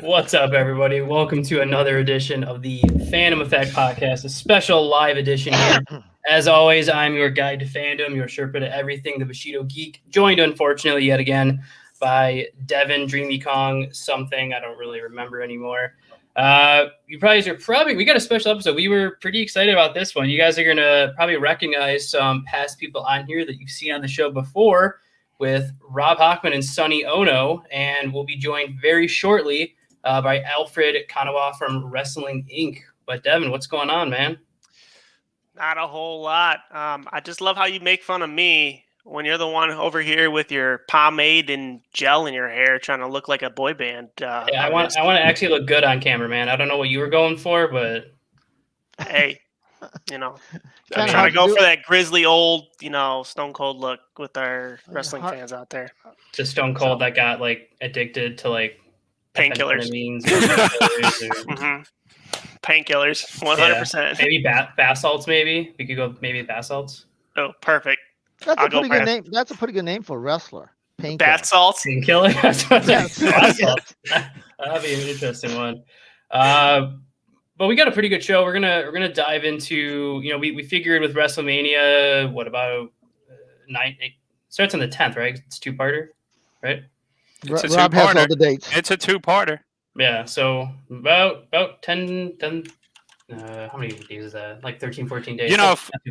What's up, everybody? Welcome to another edition of the Fandom Effect Podcast, a special live edition here. As always, I'm your guide to fandom, your Sherpa to everything, the Bushido Geek, joined, unfortunately, yet again by Devin, Dreamy Kong, something I don't really remember anymore. We got a special episode. We were pretty excited about this one. You guys are going to probably recognize some past people on here that you've seen on the show before with Rob Hochman and Sonny Ohno, and we'll be joined very shortly by Alfred Konuwa from Wrestling Inc. But Devin, what's going on, man? Not a whole lot. I just love how you make fun of me when you're the one over here with your pomade and gel in your hair, trying to look like a boy band. Yeah, I want to actually look good on camera, man. I don't know what you were going for, but hey, I'm trying to go for that grizzly old, Stone Cold look with our wrestling fans out there. The Stone Cold that got addicted to painkillers. Painkillers, 100%. Yeah, maybe bath salts. Maybe we could go. Maybe bath salts. Oh, perfect. That's a pretty good name. That's a pretty good name for a wrestler. Bath salts. Painkiller. Bath salts. That'd be an interesting one. But we got a pretty good show. We're gonna dive into. We figured with Wrestlemania, what about 9? It starts on the 10th, right? It's a two-parter, right? Rob has all the dates. It's a two-parter. Yeah, so about 10 how many days is that? 13, 14 days.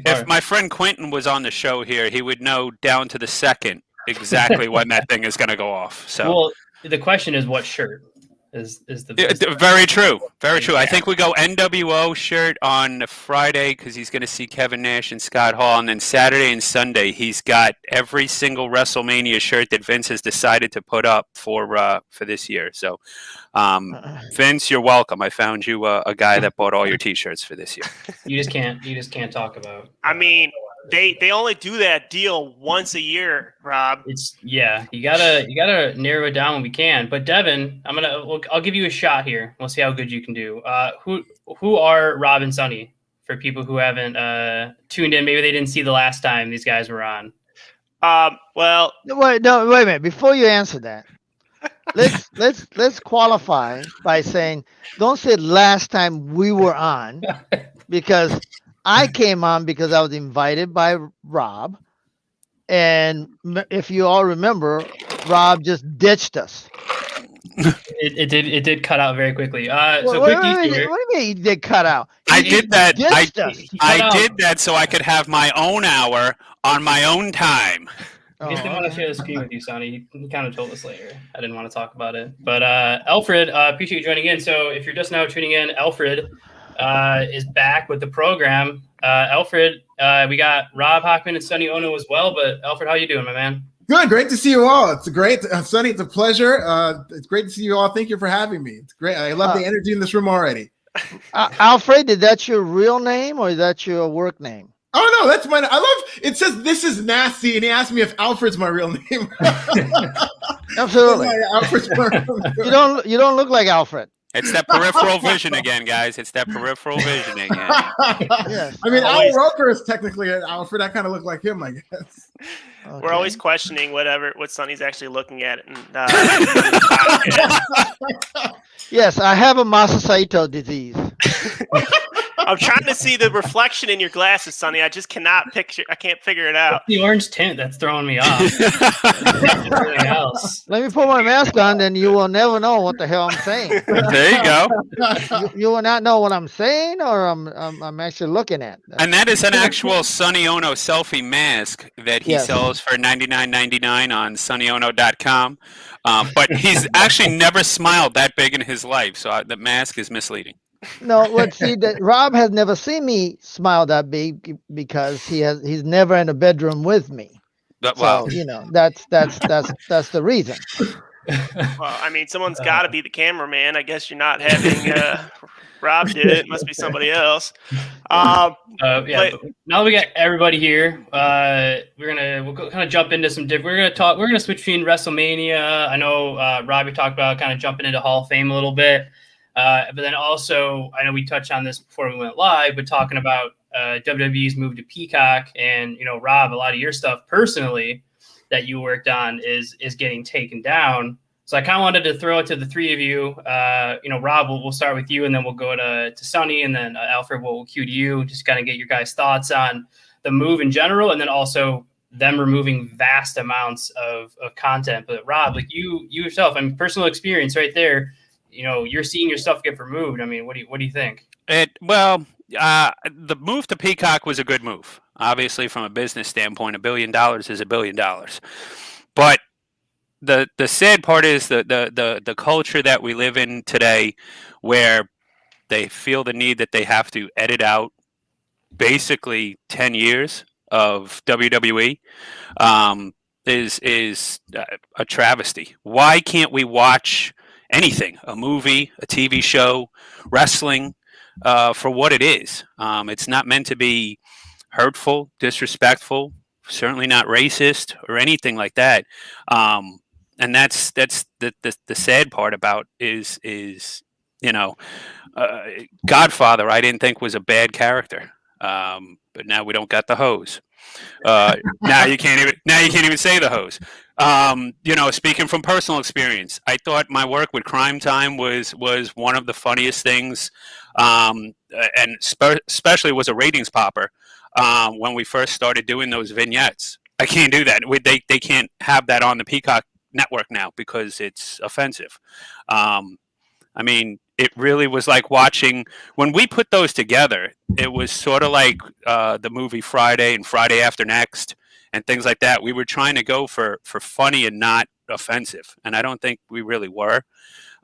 If my friend Quentin was on the show here, he would know down to the second exactly when that thing is going to go off. So, well, the question is, what shirt is the best? Very true. Very true. I think we go NWO shirt on Friday because he's going to see Kevin Nash and Scott Hall, and then Saturday and Sunday he's got every single WrestleMania shirt that Vince has decided to put up for this year. So, Vince, you're welcome. I found you a guy that bought all your T-shirts for this year. You just can't talk about. I mean, they only do that deal once a year, Rob. You gotta narrow it down when we can. But Devin, I'll give you a shot here. We'll see how good you can do. Who are Rob and Sonny for people who haven't tuned in? Maybe they didn't see the last time these guys were on. Well, wait a minute. Before you answer that, let's qualify by saying, don't say last time we were on, because I came on because I was invited by Rob, and if you all remember, Rob just ditched us. It did cut out very quickly. What do you mean he did cut out? I did that. I did that so I could have my own hour on my own time. I just didn't want to share the screen with you, Sonny. You kind of told us later. I didn't want to talk about it. But Alfred, appreciate you joining in. So if you're just now tuning in, Alfred is back with the program. Alfred, we got Rob Hochman and Sonny Ohno as well. But Alfred, how you doing, my man? Good. Great to see you all. It's great. Sonny, it's a pleasure. It's great to see you all. Thank you for having me. It's great. I love the energy in this room already. Alfred, is that your real name or is that your work name? Oh, no, that's mine. I love it. Says this is nasty, and he asked me if Alfred's my real name. Absolutely. Alfred's my real name. You don't look like Alfred. It's that peripheral vision again, guys. It's that peripheral vision again. Yes. I mean, Al Roker is technically an Alfred. I kind of look like him, I guess. Okay. We're always questioning what Sonny's actually looking at. Yes, I have a Masasaito disease. I'm trying to see the reflection in your glasses, Sonny. I just cannot picture. I can't figure it out. The orange tint that's throwing me off. Everything else. Let me put my mask on, then you will never know what the hell I'm saying. There you go. You will not know what I'm saying, or I'm actually looking at. And that is an actual Sonny Ohno selfie mask that he sells for $99.99 on SonnyOhno.com. But he's actually never smiled that big in his life, so the mask is misleading. No, let's see that Rob has never seen me smile that big because he's never in a bedroom with me. Well, so, that's the reason. Well, I mean, someone's got to be the cameraman. I guess you're not having Rob did it. It must be somebody else. But now that we got everybody here, we'll kind of jump into some different. We're gonna switch between WrestleMania. I know Robbie talked about kind of jumping into Hall of Fame a little bit. But then also, I know we touched on this before we went live, but talking about WWE's move to Peacock, and Rob, a lot of your stuff personally that you worked on is getting taken down. So I kind of wanted to throw it to the three of you. Rob, we'll start with you, and then we'll go to Sonny, and then Alfred will cue to you. Just kind of get your guys' thoughts on the move in general, and then also them removing vast amounts of content. But Rob, like you yourself, I mean, personal experience right there. You're seeing your stuff get removed. I mean, what do you think? The move to Peacock was a good move. Obviously, from a business standpoint, $1 billion is $1 billion. But the sad part is the culture that we live in today, where they feel the need that they have to edit out basically 10 years of WWE, is a travesty. Why can't we watch anything, a movie, a TV show, wrestling, for what it is? It's not meant to be hurtful, disrespectful, certainly not racist or anything like that. And that's the sad part about is Godfather, I didn't think was a bad character. But now we don't got the hose. Now you can't even say the hose. Speaking from personal experience, I thought my work with Crime Time was one of the funniest things, and especially was a ratings popper when we first started doing those vignettes. I can't do that. They can't have that on the Peacock network now because it's offensive. I mean, it really was like watching when we put those together. It was sort of like the movie Friday and Friday After Next and things like that. We were trying to go for funny and not offensive, and I don't think we really were.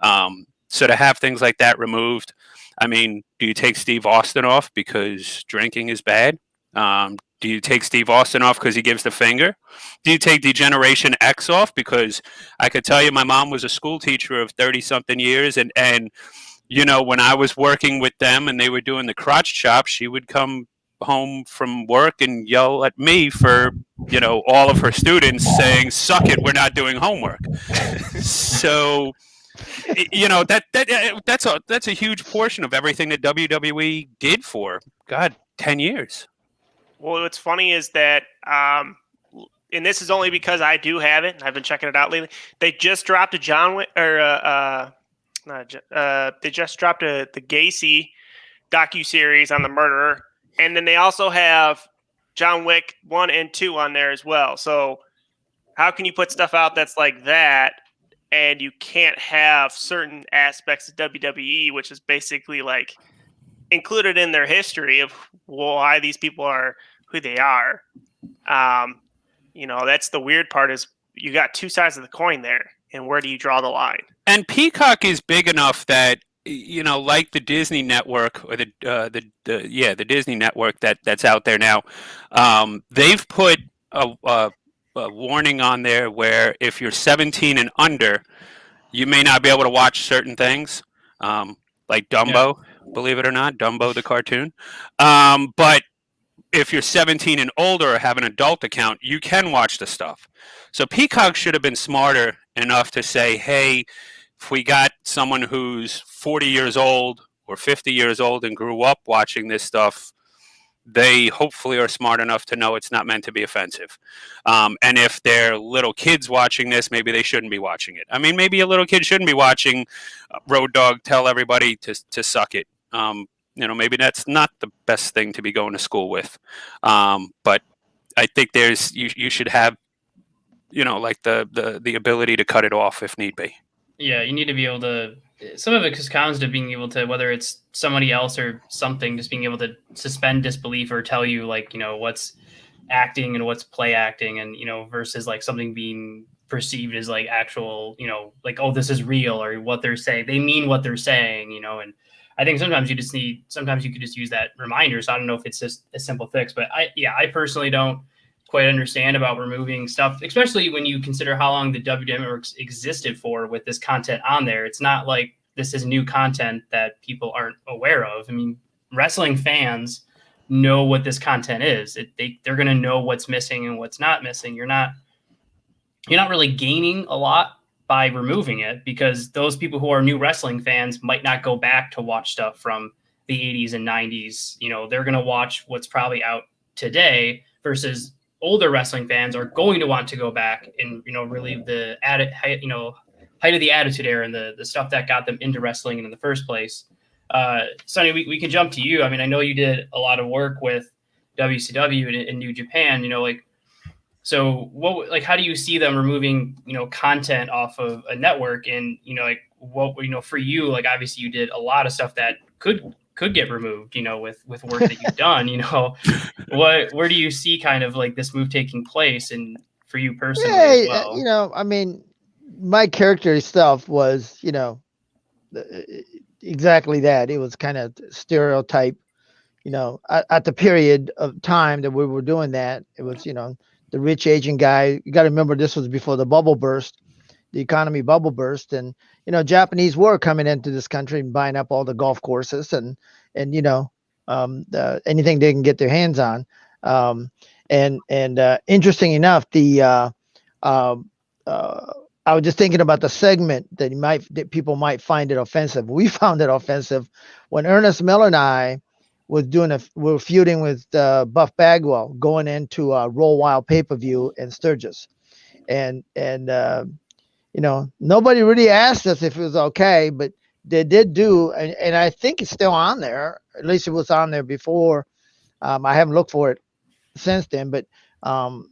So to have things like that removed, I mean, do you take Steve Austin off because drinking is bad? Do you take Steve Austin off because he gives the finger? Do you take Degeneration X off? Because I could tell you my mom was a school teacher of 30-something years, and when I was working with them and they were doing the crotch chop, she would come home from work and yell at me for, all of her students saying, "Suck it, we're not doing homework." So, that's a huge portion of everything that WWE did for, 10 years. Well, what's funny is that, and this is only because I do have it, and I've been checking it out lately. They just dropped a John Wick, they just dropped the Gacy docuseries on the murderer, and then they also have John Wick 1 and 2 on there as well. So how can you put stuff out that's like that, and you can't have certain aspects of WWE, which is basically like included in their history of why these people are who they are? That's the weird part, is you got two sides of the coin there, and where do you draw the line? And Peacock is big enough that, like the Disney network or the Disney network that's out there now, they've put a warning on there where if you're 17 and under, you may not be able to watch certain things, like Dumbo. Yeah. Believe it or not, Dumbo the cartoon. But if you're 17 and older or have an adult account, you can watch the stuff. So Peacock should have been smarter enough to say, hey, if we got someone who's 40 years old or 50 years old and grew up watching this stuff, they hopefully are smart enough to know it's not meant to be offensive. And if they're little kids watching this, maybe they shouldn't be watching it. I mean, maybe a little kid shouldn't be watching Road Dogg tell everybody to suck it. Maybe that's not the best thing to be going to school with. But I think you should have, like the ability to cut it off if need be. Yeah, you need to be able to. Some of it just comes to being able to, whether it's somebody else or something, just being able to suspend disbelief or tell you, like, what's acting and what's play acting, and versus like something being perceived as like actual, like, oh, this is real, or what they're saying. They mean what they're saying, and I think sometimes you could just use that reminder. So I don't know if it's just a simple fix, but I personally don't quite understand about removing stuff, especially when you consider how long the WWE Network existed for with this content on there. It's not like this is new content that people aren't aware of. I mean, wrestling fans know what this content is. They're going to know what's missing and what's not missing. You're not really gaining a lot by removing it, because those people who are new wrestling fans might not go back to watch stuff from the 80s and 90s. They're going to watch what's probably out today, versus older wrestling fans are going to want to go back and, relive the added, height of the Attitude Era and the stuff that got them into wrestling in the first place. Sonny, we can jump to you. I mean, I know you did a lot of work with WCW and New Japan, so how do you see them removing, content off of a network? And, for you, obviously you did a lot of stuff that could get removed, with work that you've done, where do you see kind of this move taking place, and for you personally as well? I mean, my character itself was, exactly that. It was kind of stereotype, at the period of time that we were doing that. It was, the rich Asian guy. You got to remember, this was before the bubble burst, the economy bubble burst, and Japanese were coming into this country and buying up all the golf courses and anything they can get their hands on. Interesting enough, I was just thinking about the segment that people might find it offensive. We found it offensive when Ernest Miller and I were feuding with Buff Bagwell going into Roll Wild pay-per-view in Sturgis, and nobody really asked us if it was okay, but they did do, and I think it's still on there. At least it was on there before. I haven't looked for it since then, but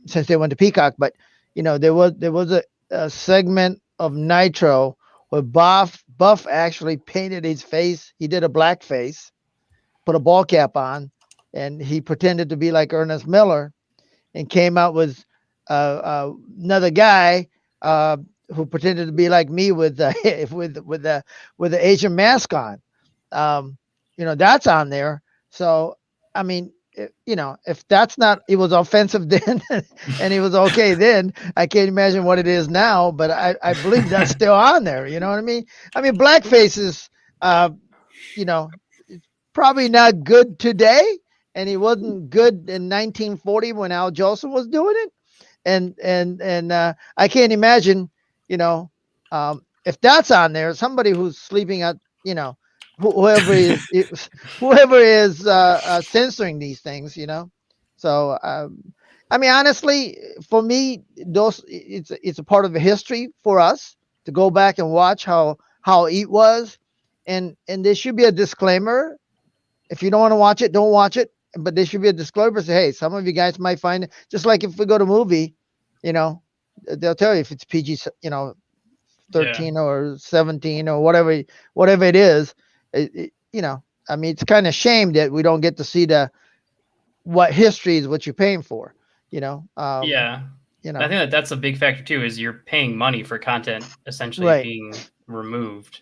since they went to Peacock, but there was a segment of Nitro where Buff actually painted his face. He did a black face, put a ball cap on, and he pretended to be like Ernest Miller, and came out with another guy who pretended to be like me with the Asian mask on. That's on there. So I mean, if that's not, it was offensive then and it was okay then, I can't imagine what it is now, but I believe that's still on there. You know what I mean? I mean, blackface is, probably not good today, and he wasn't good in 1940 when Al Jolson was doing it. And I can't imagine, if that's on there, somebody who's sleeping at, whoever is censoring these things, So, I mean, honestly, for me, it's a part of the history for us to go back and watch how it was, and there should be a disclaimer. If you don't want to watch it, don't watch it. But there should be a disclaimer. Say, hey, some of you guys might find it. Just like if we go to a movie, they'll tell you if it's PG, 13 or 17 or whatever it is. I mean, it's kind of shame that we don't get to see what history is what you're paying for. I think that's a big factor too. Is you're paying money for content essentially being removed.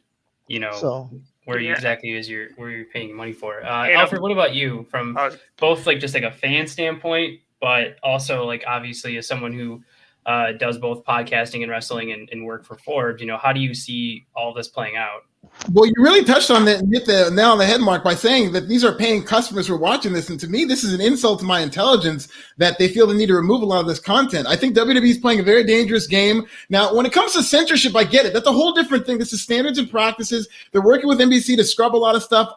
So where exactly where you're paying money for. Alfred, what about you from both just a fan standpoint, but also obviously as someone who does both podcasting and wrestling and work for Forbes, how do you see all this playing out? Well, you really touched on that and hit the nail on the head, Mark, by saying that these are paying customers who are watching this. And to me, this is an insult to my intelligence that they feel the need to remove a lot of this content. I think WWE is playing a very dangerous game. Now, when it comes to censorship, I get it. That's a whole different thing. This is standards and practices. They're working with NBC to scrub a lot of stuff.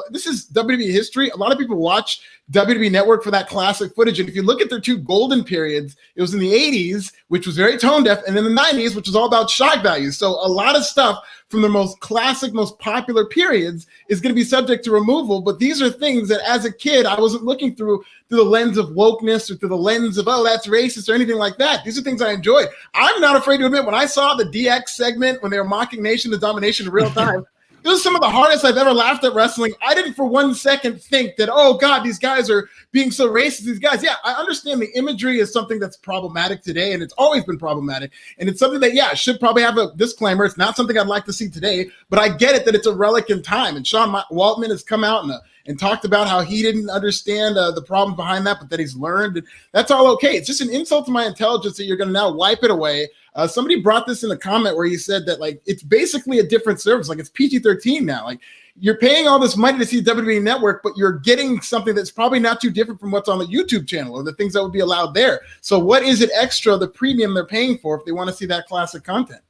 This is WWE history. A lot of people watch WWE Network for that classic footage. And if you look at their two golden periods, it was in the 80s, which was very tone deaf, and in the 90s, which was all about shock value. So a lot of stuff from the most classic, most popular periods is going to be subject to removal. But these are things that as a kid, I wasn't looking through the lens of wokeness or through the lens of, oh, that's racist or anything like that. These are things I enjoyed. I'm not afraid to admit, when I saw the DX segment, when they were mocking Nation of Domination in real time, it was some of the hardest I've ever laughed at wrestling. I didn't for 1 second think that, oh, God, these guys are being so racist. These guys, I understand the imagery is something that's problematic today, and it's always been problematic. And it's something that, should probably have a disclaimer. It's not something I'd like to see today, but I get it that it's a relic in time. And Sean Waltman has come out and talked about how he didn't understand the problem behind that, but that he's learned. And that's all okay. It's just an insult to my intelligence that you're going to now wipe it away. Somebody brought this in a comment where he said that it's basically a different service. It's PG-13 now. You're paying all this money to see WWE Network, but you're getting something that's probably not too different from what's on the YouTube channel or the things that would be allowed there. So what is it extra, the premium they're paying for if they want to see that classic content?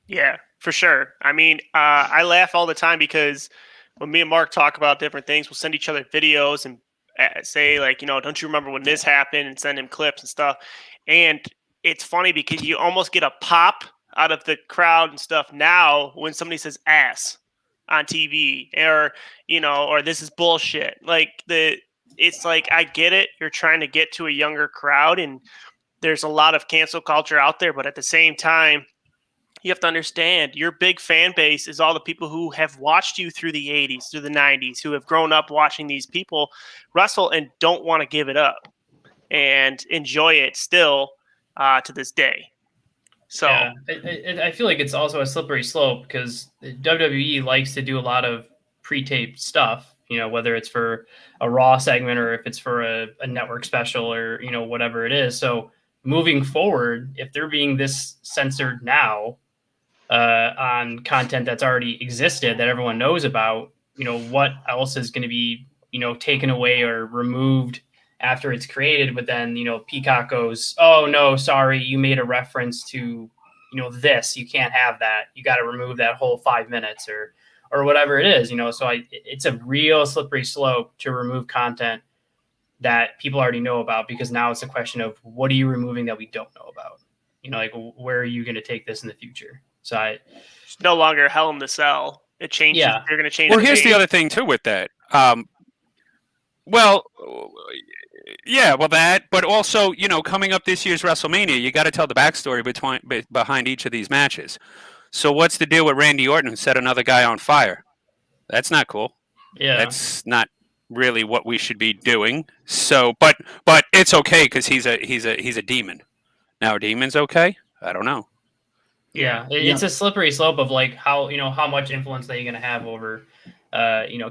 Yeah, for sure. I mean, I laugh all the time because when me and Mark talk about different things, we'll send each other videos and say don't you remember when this happened, and send him clips and stuff. And it's funny because you almost get a pop out of the crowd and stuff now when somebody says ass on TV or, or this is bullshit. It's like, I get it. You're trying to get to a younger crowd and there's a lot of cancel culture out there, but at the same time, you have to understand your big fan base is all the people who have watched you through the 80s, through the 90s, who have grown up watching these people wrestle and don't want to give it up and enjoy it still to this day. So yeah, I feel like it's also a slippery slope because WWE likes to do a lot of pre-taped stuff, whether it's for a Raw segment or if it's for a network special or, whatever it is. So moving forward, if they're being this censored now on content that's already existed that everyone knows about, what else is going to be, taken away or removed after it's created, but then, Peacock goes, oh no, sorry, you made a reference to, this, you can't have that. You got to remove that whole 5 minutes or whatever it is, so it's a real slippery slope to remove content that people already know about, because now it's a question of what are you removing that we don't know about? Where are you going to take this in the future? So it's no longer Hell in the Cell. It changes. Yeah. They're going to change. Well, here's the other thing too with that. That, but also, coming up this year's WrestleMania, you got to tell the backstory behind each of these matches. So what's the deal with Randy Orton who set another guy on fire? That's not cool. yeah, That's not really what we should be doing. So, but it's okay because he's a demon. Now, a demon's okay? I don't know. yeah, it's a slippery slope of like how much influence that you're going to have over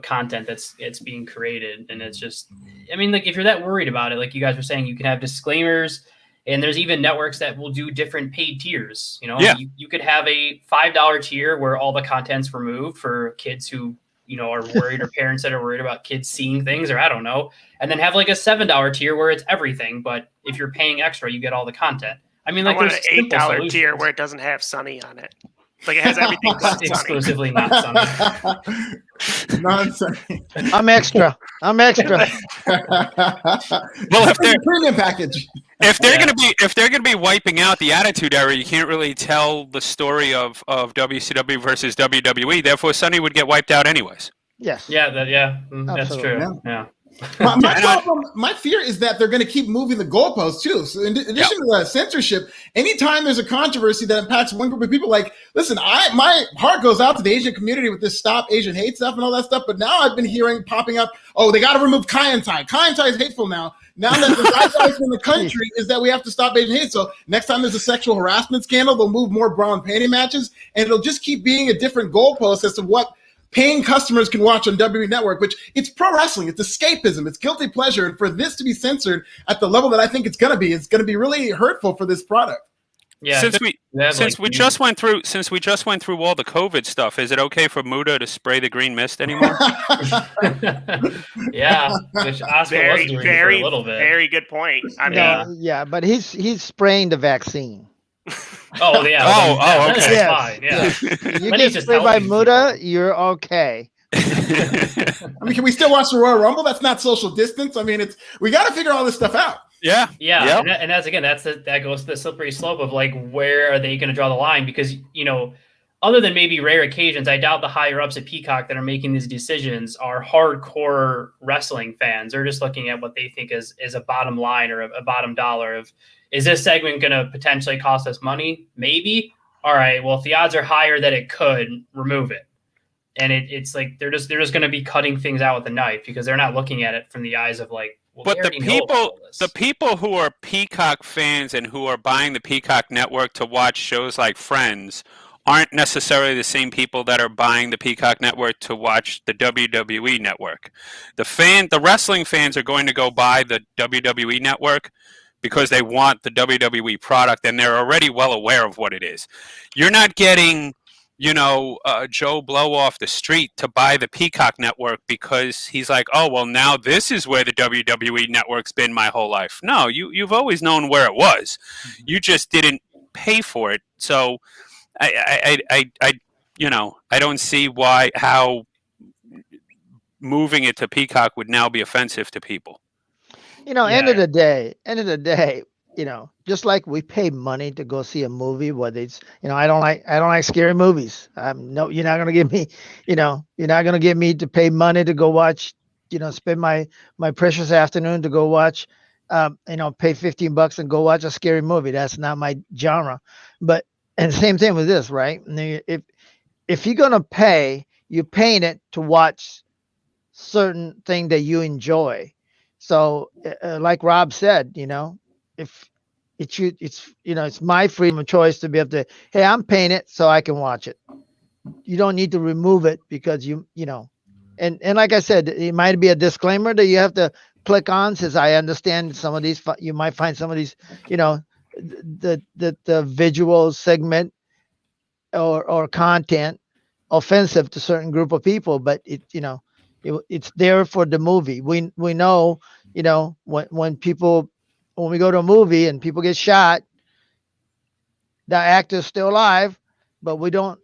content it's being created. And it's just, if you're that worried about it, like you guys were saying, you can have disclaimers, and there's even networks that will do different paid tiers. You could have a $5 tier where all the content's removed for kids who are worried, or parents that are worried about kids seeing things, or I don't know, and then have like a $7 tier where it's everything, but if you're paying extra, you get all the content. I want an $8 tier where it doesn't have Sonny on it. Like it has everything but exclusively not Sonny. Non-Sonny. I'm extra. Well, if they're premium package. If they're gonna be wiping out the Attitude Era, you can't really tell the story of WCW versus WWE. Therefore, Sonny would get wiped out anyways. Yes. Yeah, that's true. Yeah. My fear is that they're going to keep moving the goalposts too. So in addition to the censorship, anytime there's a controversy that impacts one group of people, like, listen, my heart goes out to the Asian community with this Stop Asian Hate stuff and all that stuff. But now I've been hearing popping up, oh, they got to remove Kaientai. Kaientai is hateful now. Now that the guidelines in the country is that we have to stop Asian hate. So next time there's a sexual harassment scandal, they'll move more bra and panty matches, and it'll just keep being a different goalpost as to what paying customers can watch on WWE Network, which it's pro wrestling. It's escapism. It's guilty pleasure. And for this to be censored at the level that I think it's going to be really hurtful for this product. Yeah. Since we just went through all the COVID stuff, is it okay for Muda to spray the green mist anymore? Yeah, which Oscar was doing for a little bit. Very good point. But he's spraying the vaccine. Oh yeah. Oh, okay. Yes. Fine. Yeah. You get sprayed by Muda, you're okay. Can we still watch the Royal Rumble? That's not social distance. We got to figure all this stuff out. Yeah. And that's that goes to the slippery slope of like, where are they going to draw the line? Because other than maybe rare occasions, I doubt the higher ups at Peacock that are making these decisions are hardcore wrestling fans. They're just looking at what they think is a bottom line or a bottom dollar of, is this segment going to potentially cost us money? Maybe. All right. Well, if the odds are higher that it could, remove it. And it's like they're just going to be cutting things out with a knife because they're not looking at it from the eyes of like. Well, but the people who are Peacock fans and who are buying the Peacock network to watch shows like Friends aren't necessarily the same people that are buying the Peacock network to watch the WWE network. The wrestling fans are going to go buy the WWE network because they want the WWE product and they're already well aware of what it is. You're not getting, Joe Blow off the street to buy the Peacock network because he's like, oh, well, now this is where the WWE network's been my whole life. No, you've always known where it was. You just didn't pay for it. So I don't see how moving it to Peacock would now be offensive to people. End of the day, just like we pay money to go see a movie, whether it's, I don't like scary movies. No, you're not gonna give me, you're not gonna get me to pay money to go watch, spend my precious afternoon to go watch, pay $15 and go watch a scary movie. That's not my genre. But and same thing with this, right? If you're gonna pay, you're paying it to watch certain thing that you enjoy. So, like Rob said, if it's my freedom of choice to be able to, hey, I'm paying it so I can watch it. You don't need to remove it because and like I said, it might be a disclaimer that you have to click on. Says I understand some of these. You might find some of these, the visual segment or content offensive to certain group of people, but it's there for the movie. We know, when we go to a movie and people get shot, the actor's still alive, but we don't,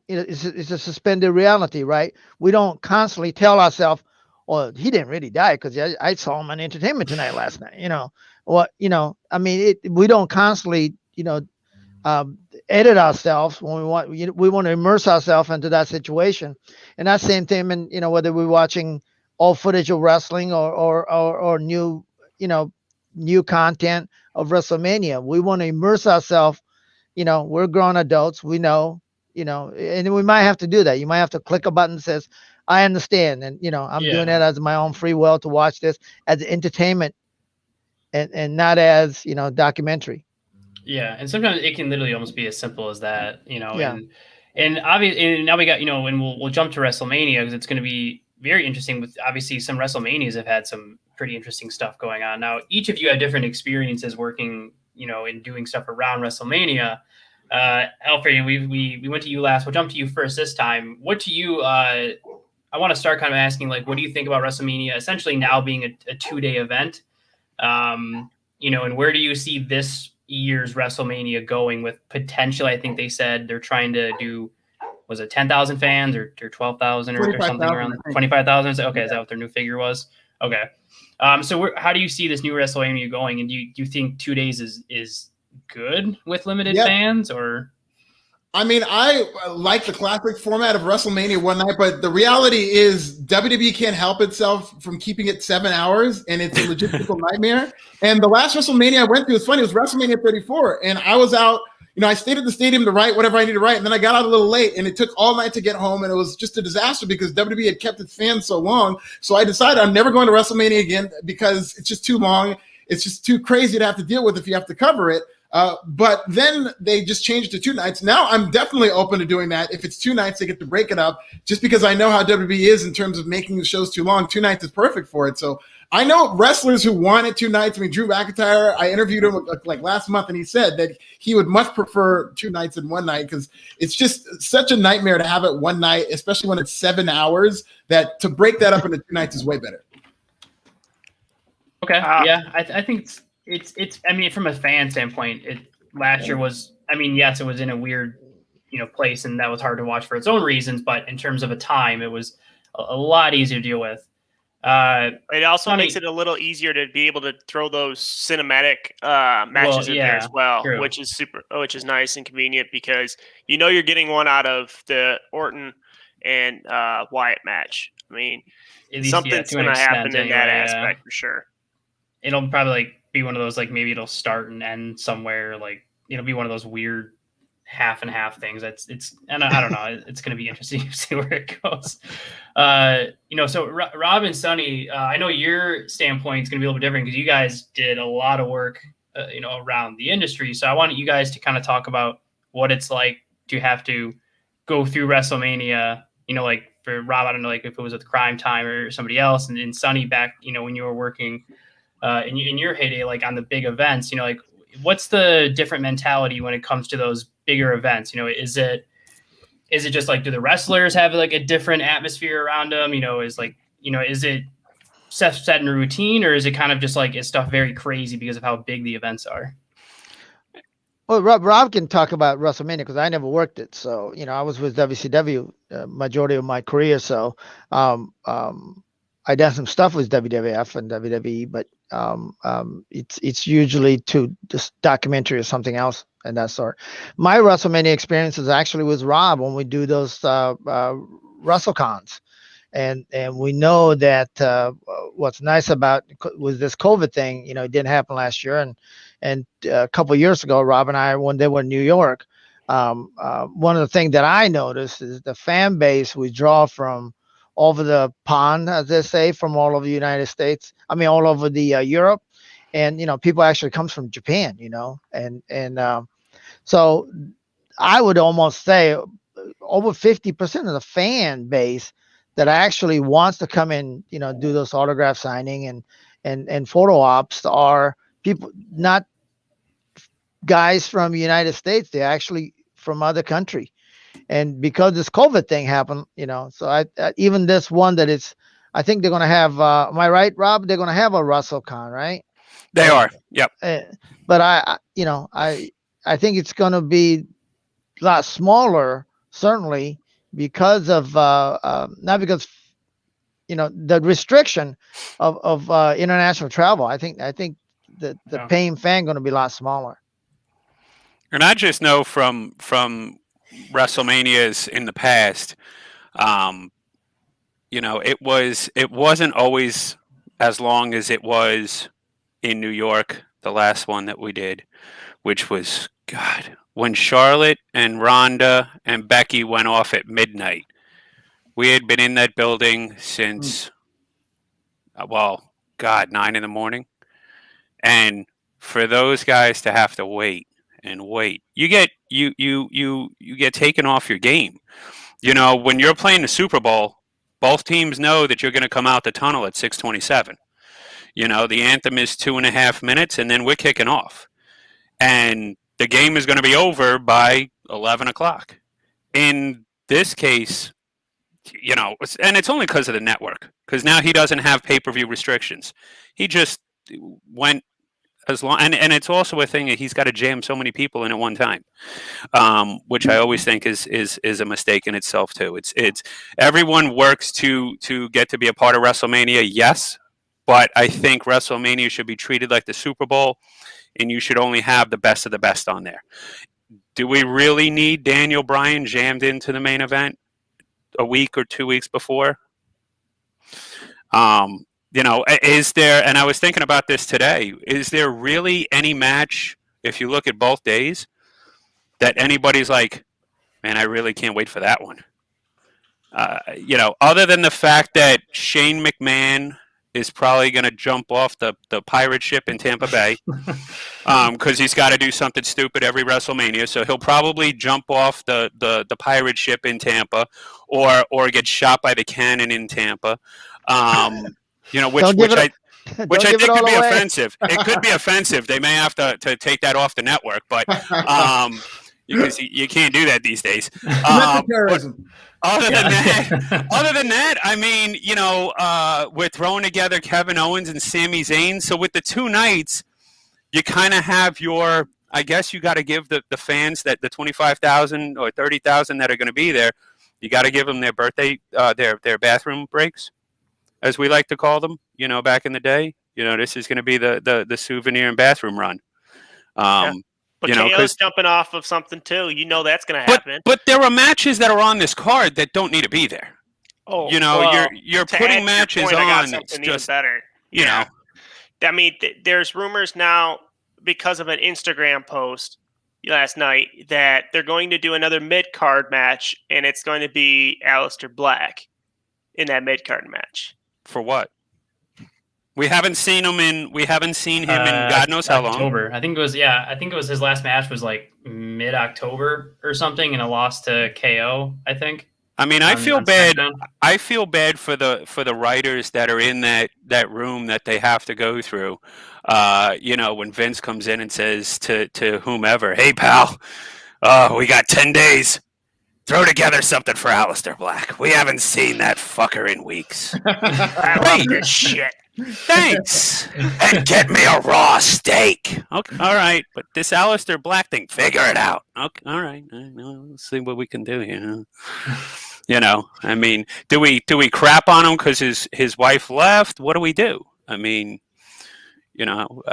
it's a suspended reality, right? We don't constantly tell ourselves, well, he didn't really die because I saw him on Entertainment Tonight last night, we don't constantly, edit ourselves when we want to immerse ourselves into that situation. And that same thing, and whether we're watching old footage of wrestling or new, new content of WrestleMania, we want to immerse ourselves. We're grown adults. We know, and we might have to do that. You might have to click a button that says, I understand. And, I'm doing that as my own free will to watch this as entertainment and not as, documentary. Yeah, and sometimes it can literally almost be as simple as that, Yeah. and obviously, and now we got, and we'll jump to WrestleMania because it's going to be very interesting. With obviously some WrestleManias have had some pretty interesting stuff going on. Now, each of you have different experiences working, in doing stuff around WrestleMania. Alfred, we went to you last. We'll jump to you first this time. What do you? I want to start kind of asking, like, what do you think about WrestleMania essentially now being a 2-day event? And where do you see this year's WrestleMania going with potentially? I think they said they're trying to do, was it 10,000 fans or 12,000 or something around 25,000? Okay, is that what their new figure was? Okay. So how do you see this new WrestleMania going? And do you think 2 days is good with limited fans, or? I mean, I like the classic format of WrestleMania one night, but the reality is WWE can't help itself from keeping it 7 hours, and it's a logistical nightmare. And the last WrestleMania I went to, it's funny, it was WrestleMania 34, and I was out, I stayed at the stadium to write whatever I needed to write, and then I got out a little late, and it took all night to get home, and it was just a disaster because WWE had kept its fans so long. So I decided I'm never going to WrestleMania again because it's just too long. It's just too crazy to have to deal with if you have to cover it. But then they just changed to 2 nights. Now I'm definitely open to doing that. If it's 2 nights, they get to break it up just because I know how WWE is in terms of making the shows too long. 2 nights is perfect for it. So I know wrestlers who wanted 2 nights. I mean, Drew McIntyre, I interviewed him like last month, and he said that he would much prefer 2 nights than 1 night because it's just such a nightmare to have it one night, especially when it's 7 hours, that to break that up into 2 nights is way better. Okay. Yeah. I think it's I mean, from a fan standpoint, last year was, I mean, yes, it was in a weird, place, and that was hard to watch for its own reasons, but in terms of a time, it was a lot easier to deal with. It also makes it a little easier to be able to throw those cinematic matches in there as well, true. which is nice and convenient because you're getting one out of the Orton and Wyatt match. I mean, something's going to happen in that aspect for sure. It'll probably be one of those, maybe it'll start and end somewhere. It'll be one of those weird half and half things. And I don't know. It's going to be interesting to see where it goes. So Rob and Sonny, I know your standpoint is going to be a little bit different because you guys did a lot of work, around the industry. So I wanted you guys to kind of talk about what it's like to have to go through WrestleMania, for Rob, I don't know, if it was with Crime Time or somebody else, and Sonny back, when you were working in your heyday, on the big events, what's the different mentality when it comes to those bigger events? Is it just do the wrestlers have a different atmosphere around them? Is it set in routine, or is it kind of just is stuff very crazy because of how big the events are? Well, Rob can talk about WrestleMania because I never worked it. So, I was with WCW majority of my career. So, I done some stuff with WWF and WWE, but it's usually to just documentary or something else and that sort. My WrestleMania experience is actually with Rob when we do those WrestleCons, and we know that what's nice about with this COVID thing, you know, it didn't happen last year, and a couple of years ago, Rob and I, when they were in New York, one of the things that I noticed is the fan base we draw from over the pond, as they say, from all over the United States. I mean, all over the Europe, and you know, people actually comes from Japan, you know, and so I would almost say over 50% of the fan base that actually wants to come in, you know, do those autograph signing and photo ops are people, not guys from the United States. They're actually from other country. And because this COVID thing happened, you know, so I even this one that it's, I think they're going to have, am I right, Rob? They're going to have a WrestleCon, right? They are. Yep. But I think it's going to be a lot smaller, certainly, because of, not because, you know, the restriction of international travel. I think the paying fan going to be a lot smaller. And I just know from WrestleManias in the past, you know, it wasn't always as long as it was in New York, the last one that we did, which was, God, when Charlotte and Ronda and Becky went off at midnight. We had been in that building since, 9 in the morning. And for those guys to have to wait and wait, you get taken off your game. You know, when you're playing the Super Bowl, both teams know that you're going to come out the tunnel at 6:27. You know, the anthem is 2.5 minutes, and then we're kicking off. And the game is going to be over by 11 o'clock. In this case, you know, and it's only because of the network, because now he doesn't have pay-per-view restrictions. He just went as long, and it's also a thing that he's got to jam so many people in at one time, which I always think is a mistake in itself too. It's everyone works to get to be a part of WrestleMania, yes, but I think WrestleMania should be treated like the Super Bowl, and you should only have the best of the best on there. Do we really need Daniel Bryan jammed into the main event a week or 2 weeks before? You know, is there, and I was thinking about this today, is there really any match, if you look at both days, that anybody's like, man, I really can't wait for that one? You know, other than the fact that Shane McMahon is probably going to jump off the pirate ship in Tampa Bay because he's got to do something stupid every WrestleMania. So he'll probably jump off the pirate ship in Tampa or get shot by the cannon in Tampa. You know, which I think could be offensive. It could be offensive. They may have to take that off the network, but because you can't do that these days. Other than that, I mean, you know, we're throwing together Kevin Owens and Sami Zayn. So with the 2 nights, you kind of have your, I guess you got to give the fans that the 25,000 or 30,000 that are going to be there, you got to give them their birthday, their bathroom breaks, as we like to call them, you know, back in the day. You know, this is going to be the souvenir and bathroom run. But KO's jumping off of something too. You know that's going to happen. But there are matches that are on this card that don't need to be there. Oh, you know, well, you're putting matches on. It's just better. You know, I mean, there's rumors now because of an Instagram post last night that they're going to do another mid-card match, and it's going to be Aleister Black in that mid-card match. For what? We haven't seen him in God knows how long. October. I think it was his last match was like mid-October or something, and a loss to KO, I think. I mean, I feel bad. I feel bad for the writers that are in that room that they have to go through. You know, when Vince comes in and says to whomever, "Hey, pal, we got 10 days. Throw together something for Aleister Black. We haven't seen that fucker in weeks." I love this shit. Thanks. And get me a raw steak. Okay, all right. But this Aleister Black thing, figure it out. Okay, all right. Let's see what we can do here. You know, I mean, do we crap on him because his wife left? What do we do? I mean, you know,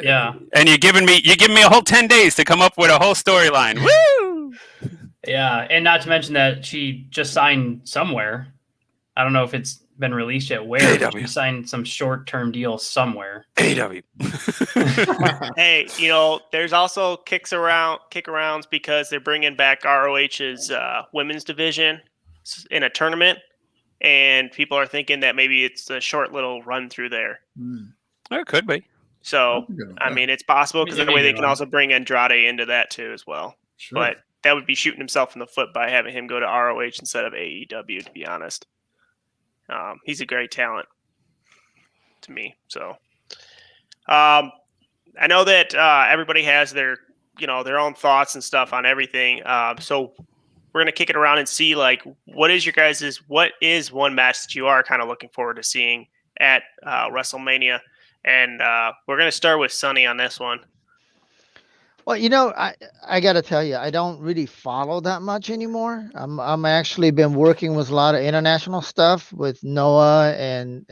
Yeah. And you're giving me a whole 10 days to come up with a whole storyline. Woo! Yeah, and not to mention that she just signed somewhere. I don't know if it's been released yet. Where but she signed some short-term deal somewhere. AW. Hey, you know, there's also kick-arounds because they're bringing back ROH's women's division in a tournament, and people are thinking that maybe it's a short little run through there. It could be. So, I mean, it's possible because that way they can also bring Andrade into that too as well. Sure. But that would be shooting himself in the foot by having him go to ROH instead of AEW, to be honest. He's a great talent to me. So, I know that everybody has their own thoughts and stuff on everything. So we're going to kick it around and see, like, what is one match that you are kind of looking forward to seeing at WrestleMania? And we're going to start with Sonny on this one. Well, you know, I got to tell you, I don't really follow that much anymore. I'm actually been working with a lot of international stuff with Noah and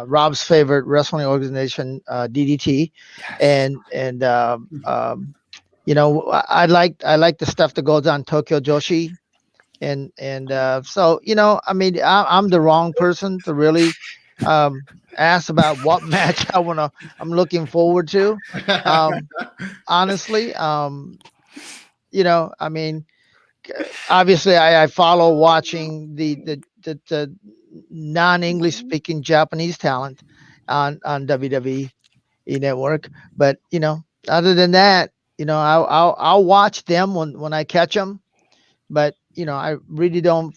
Rob's favorite wrestling organization, DDT, and you know, I like the stuff that goes on Tokyo Joshi, and so, you know, I mean, I'm the wrong person to really ask about what match I'm looking forward to. Honestly, you know, I mean, obviously I follow watching the non-English speaking Japanese talent on WWE Network, but you know, other than that, you know, I'll watch them when I catch them, but you know, I really don't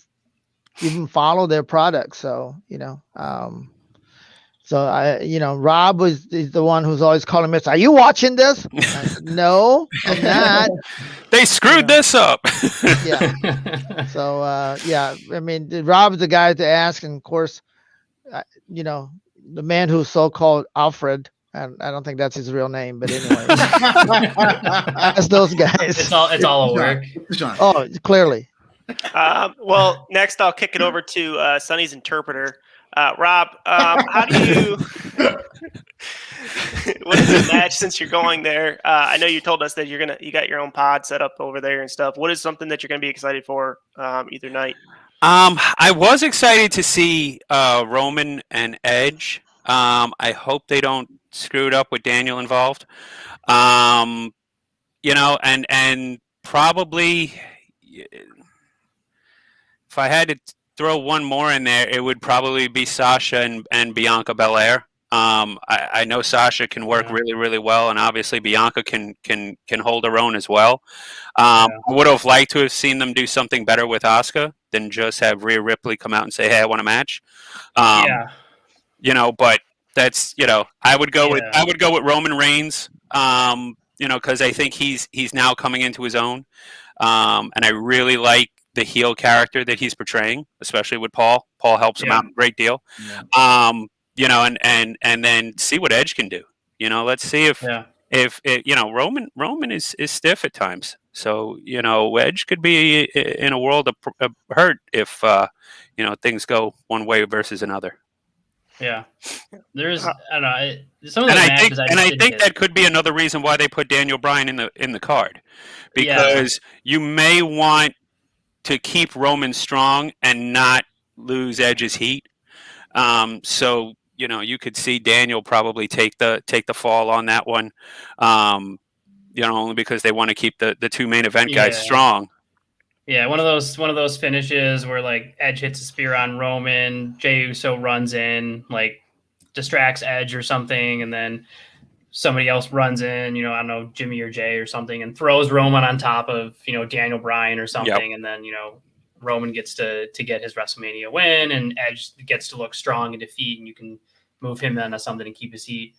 even follow their products. So, you know, you know, Rob is the one who's always calling me, are you watching this? No, I'm not. They screwed this up. Yeah. So, yeah, I mean, Rob's the guy to ask. And of course, you know, the man who's so-called Alfred, I don't think that's his real name, but anyway, that's those guys. It's all a work. Oh, clearly. Well, next I'll kick it over to Sonny's interpreter. Rob, how do you? What is the match since you're going there? I know you told us that you got your own pod set up over there and stuff. What is something that you're gonna be excited for either night? I was excited to see Roman and Edge. I hope they don't screw it up with Daniel involved. You know, and probably if I had to throw one more in there, it would probably be Sasha and Bianca Belair. I know Sasha can work really, really well, and obviously Bianca can hold her own as well. I would have liked to have seen them do something better with Asuka than just have Rhea Ripley come out and say, "Hey, I want a match." You know, but that's, you know, I would go with Roman Reigns. You know, because I think he's now coming into his own, and I really like the heel character that he's portraying, especially with Paul. Paul helps him out a great deal. You know, and then see what Edge can do. You know, let's see if you know, Roman is stiff at times. So, you know, Edge could be in a world of hurt if you know, things go one way versus another. Yeah, there's I don't know. Some of the matches I think that could be another reason why they put Daniel Bryan in the card, because you may want to keep Roman strong and not lose Edge's heat. So, you know, you could see Daniel probably take the fall on that one. You know, only because they want to keep the two main event guys strong. Yeah, one of those finishes where like Edge hits a spear on Roman, Jey Uso runs in, like distracts Edge or something, and then somebody else runs in, you know, I don't know, Jimmy or Jay or something, and throws Roman on top of, you know, Daniel Bryan or something, and then, you know, Roman gets to get his WrestleMania win, and Edge gets to look strong in defeat, and you can move him into something and keep his heat.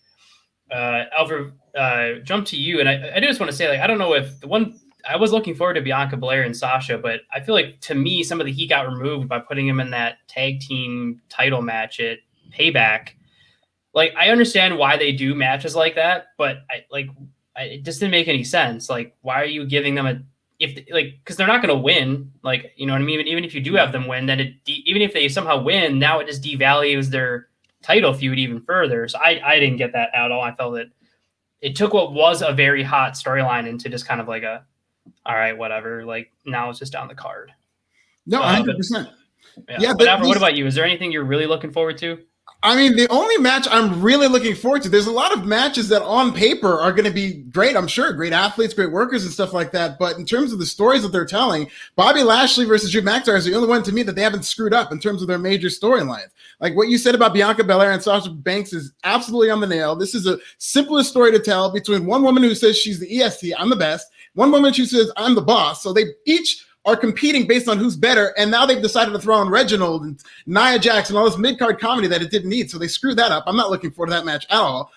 Alfred, jump to you, and I just want to say, like, I don't know if the one. I was looking forward to Bianca Belair and Sasha, but I feel like, to me, some of the heat got removed by putting him in that tag team title match at Payback. Like, I understand why they do matches like that, but it just didn't make any sense. Like, why are you giving them because they're not going to win, like, you know what I mean? Even if you do have them win, then even if they somehow win, now it just devalues their title feud even further. So I didn't get that at all. I felt that it took what was a very hot storyline into just kind of like all right, whatever. Like, now it's just down the card. No, 100%. Yeah, but Alfred, what about you? Is there anything you're really looking forward to? I mean, the only match I'm really looking forward to, there's a lot of matches that on paper are going to be great, I'm sure. Great athletes, great workers and stuff like that. But in terms of the stories that they're telling, Bobby Lashley versus Drew McIntyre is the only one to me that they haven't screwed up in terms of their major storylines. Like what you said about Bianca Belair and Sasha Banks is absolutely on the nail. This is the simplest story to tell between one woman who says she's the EST, I'm the best, one woman who says I'm the boss. So they each are competing based on who's better, and now they've decided to throw in Reginald and Nia Jax and all this mid-card comedy that it didn't need, so they screwed that up. I'm not looking forward to that match at all.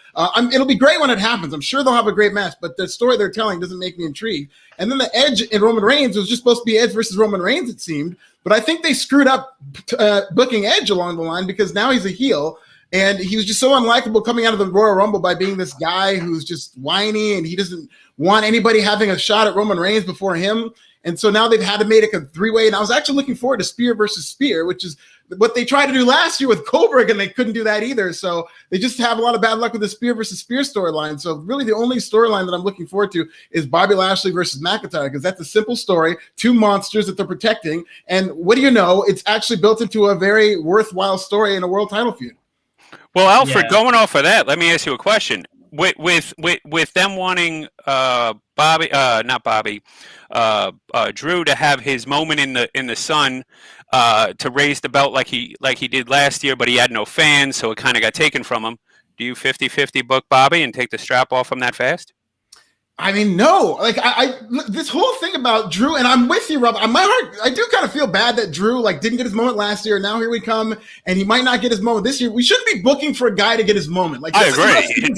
It'll be great when it happens. I'm sure they'll have a great match, but the story they're telling doesn't make me intrigued. And then the Edge and Roman Reigns was just supposed to be Edge versus Roman Reigns, it seemed, but I think they screwed up booking Edge along the line because now he's a heel, and he was just so unlikable coming out of the Royal Rumble by being this guy who's just whiny, and he doesn't want anybody having a shot at Roman Reigns before him. And so now they've had to make it a three-way. And I was actually looking forward to Spear versus Spear, which is what they tried to do last year with Goldberg, and they couldn't do that either. So they just have a lot of bad luck with the Spear versus Spear storyline. So really the only storyline that I'm looking forward to is Bobby Lashley versus McIntyre, because that's a simple story, two monsters that they're protecting. And what do you know? It's actually built into a very worthwhile story in a world title feud. Well, Alfred, going off of that, let me ask you a question. With them wanting Drew to have his moment in the sun to raise the belt like he did last year, but he had no fans, so it kind of got taken from him. Do you 50-50 book Bobby and take the strap off him that fast? I mean, no. Like I this whole thing about Drew, and I'm with you, Rob. My heart, I do kind of feel bad that Drew didn't get his moment last year. Now here we come, and he might not get his moment this year. We shouldn't be booking for a guy to get his moment. Like I agree.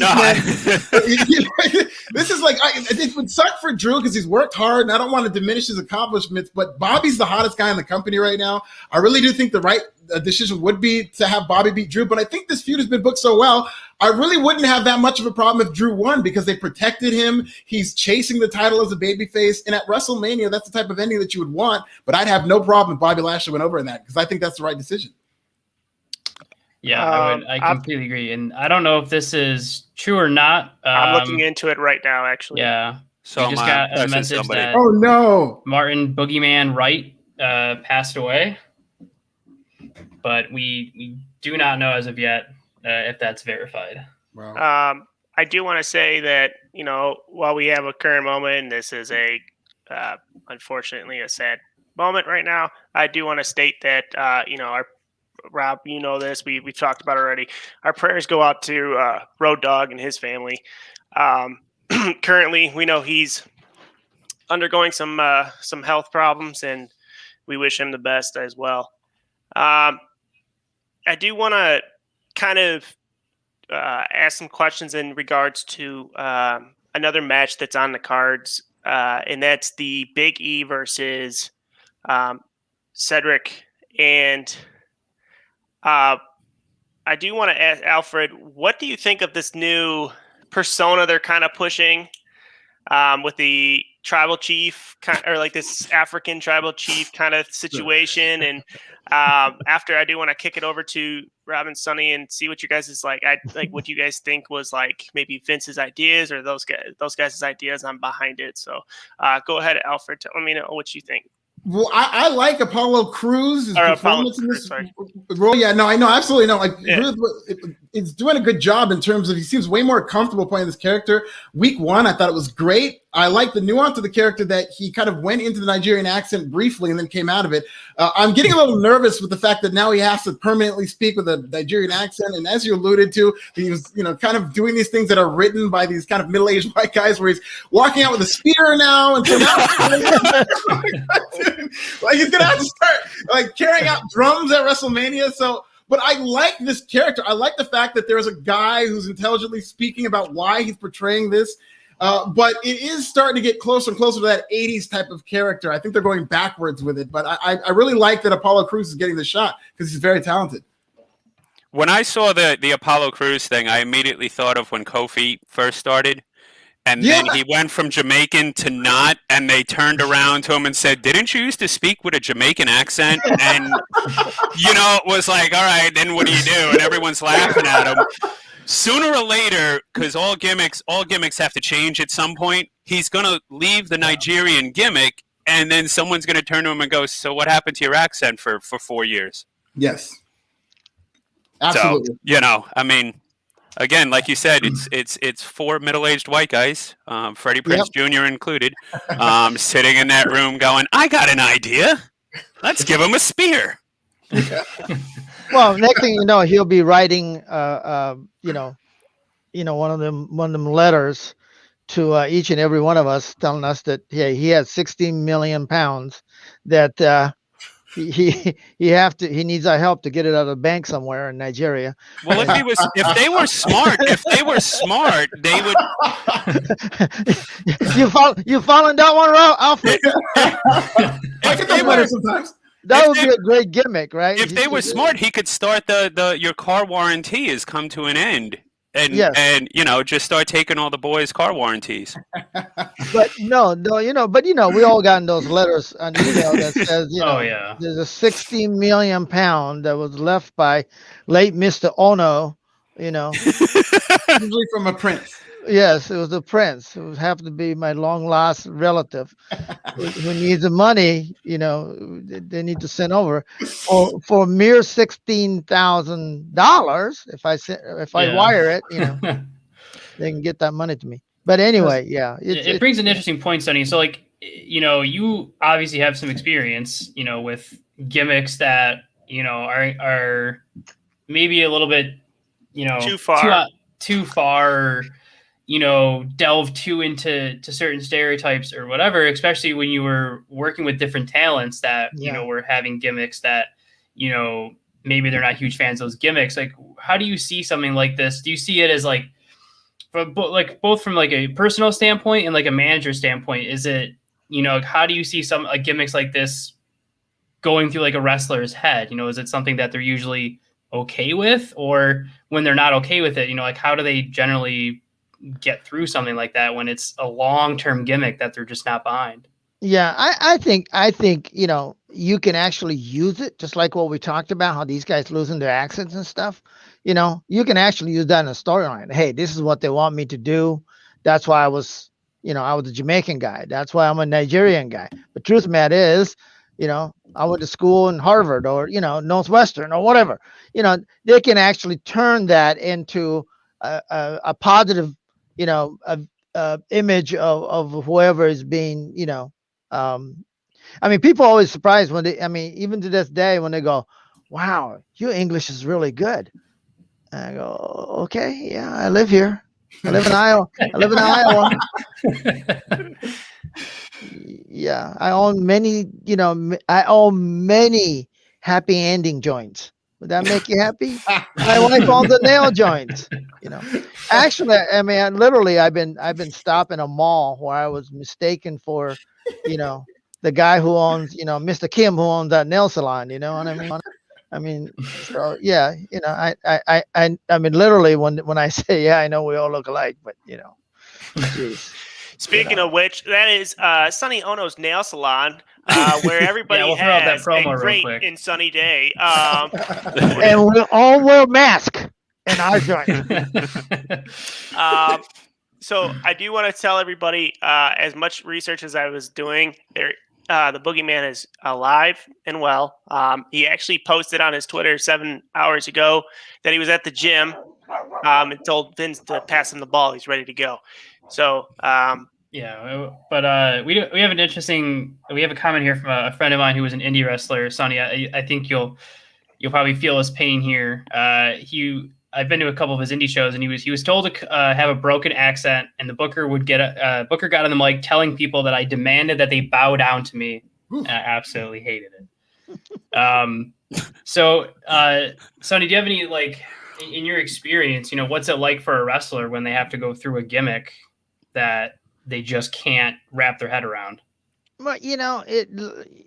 This is like it would suck for Drew because he's worked hard, and I don't want to diminish his accomplishments. But Bobby's the hottest guy in the company right now. I really do think the right decision would be to have Bobby beat Drew, but I think this feud has been booked so well, I really wouldn't have that much of a problem if Drew won because they protected him. He's chasing the title as a babyface, and at WrestleMania, that's the type of ending that you would want, but I'd have no problem if Bobby Lashley went over in that because I think that's the right decision. Yeah, I completely agree, and I don't know if this is true or not. I'm looking into it right now, actually. Yeah, so we just got a message that oh no, Martin Boogeyman Wright passed away. But we do not know as of yet if that's verified. Wow. I do want to say that, while we have a current moment, and this is unfortunately a sad moment right now, I do want to state that, our Rob, this, we've talked about it already. Our prayers go out to Road Dogg and his family. Currently, we know he's undergoing some health problems, and we wish him the best as well. I do want to kind of ask some questions in regards to another match that's on the cards, and that's the Big E versus Cedric. And I do want to ask Alfred, what do you think of this new persona they're kind of pushing with the tribal chief, or like this African tribal chief kind of situation? And after, I do want to kick it over to Rob and Sonny and see what you guys is like. What you guys think was like maybe Vince's ideas or those guys' ideas on behind it. So go ahead, Alfred. Let me know what you think. Well, I like Apollo Crews' performance in this role. Yeah, no, I know, absolutely no. It's doing a good job in terms of he seems way more comfortable playing this character. Week 1, I thought it was great. I like the nuance of the character that he kind of went into the Nigerian accent briefly and then came out of it. I'm getting a little nervous with the fact that now he has to permanently speak with a Nigerian accent. And as you alluded to, he was, kind of doing these things that are written by these kind of middle-aged white guys where he's walking out with a spear now. And so now he's going to have to start carrying out drums at WrestleMania. So, but I like this character. I like the fact that there's a guy who's intelligently speaking about why he's portraying this. But it is starting to get closer and closer to that 80s type of character. I think they're going backwards with it. But I really like that Apollo Crews is getting the shot because he's very talented. When I saw the Apollo Crews thing, I immediately thought of when Kofi first started. And then he went from Jamaican to not, and they turned around to him and said, "Didn't you used to speak with a Jamaican accent?" And, it was like, all right, then what do you do? And everyone's laughing at him. Sooner or later, because all gimmicks have to change at some point, he's going to leave the Nigerian gimmick, and then someone's going to turn to him and go, "So what happened to your accent for 4 years?" Yes. Absolutely. So, again, like you said, it's 4 middle-aged white guys, Freddie Prinze Jr. included, sitting in that room going, "I got an idea. Let's give him a spear." Well, next thing you know, he'll be writing, one of them letters to each and every one of us, telling us that he has 16 million pounds that. He needs our help to get it out of the bank somewhere in Nigeria. Well, if they were smart, they would. You following that one, Alfred? I get those letters sometimes. That would be a great gimmick, right? If they were smart, he could start your car warranty has come to an end. And just start taking all the boys' car warranties. But no, we all gotten those letters on email that says, there's a 16 million pound that was left by late Mr. Ohno, Usually from a prince. Yes, it was a prince. It would have to be my long lost relative who needs the money. They need to send over for mere $16,000. If I wire it, they can get that money to me. But anyway, it brings an interesting point, Sonny. So, you obviously have some experience, with gimmicks that are maybe a little bit, too far. Delve too into certain stereotypes or whatever, especially when you were working with different talents that, were having gimmicks that, maybe they're not huge fans of those gimmicks. Like, how do you see something like this? Do you see it as both from like a personal standpoint and like a manager standpoint? Is it, how do you see some gimmicks like this going through like a wrestler's head? Is it something that they're usually okay with, or when they're not okay with it, how do they generally get through something like that when it's a long-term gimmick that they're just not behind? Yeah, I think you can actually use it, just like what we talked about, how these guys losing their accents and stuff. You can actually use that in a storyline. Hey, this is what they want me to do. That's why I was a Jamaican guy. That's why I'm a Nigerian guy. But truth of the matter is, I went to school in Harvard or Northwestern or whatever. They can actually turn that into a positive image of whoever is being, people are always surprised when even to this day when they go, "Wow, your English is really good." And I go, "Okay, yeah, I live here. I live in Iowa. Yeah, I own many happy ending joints. Would that make you happy? My wife owns a nail joint. Actually, I've been stopping a mall where I was mistaken for, the guy who owns, Mr. Kim, who owns that nail salon. You know what I mean? So yeah, literally when I say, I know we all look alike, but geez. Speaking of which, that is Sonny Ohno's nail salon, where everybody we'll throw out that has promo a real great quick. and sunny day. And we all wear masks in our joint. So I do want to tell everybody, as much research as I was doing, the Boogeyman is alive and well. He actually posted on his Twitter 7 hours ago that he was at the gym and told Vince to pass him the ball. He's ready to go. So, we have a comment here from a friend of mine who was an indie wrestler, Sonny. I think you'll probably feel his pain here. I've been to a couple of his indie shows, and he was told to have a broken accent, and the Booker Booker got on the mic telling people that I demanded that they bow down to me. And I absolutely hated it. So, Sonny, do you have any, in your experience, what's it like for a wrestler when they have to go through a gimmick that they just can't wrap their head around? Well,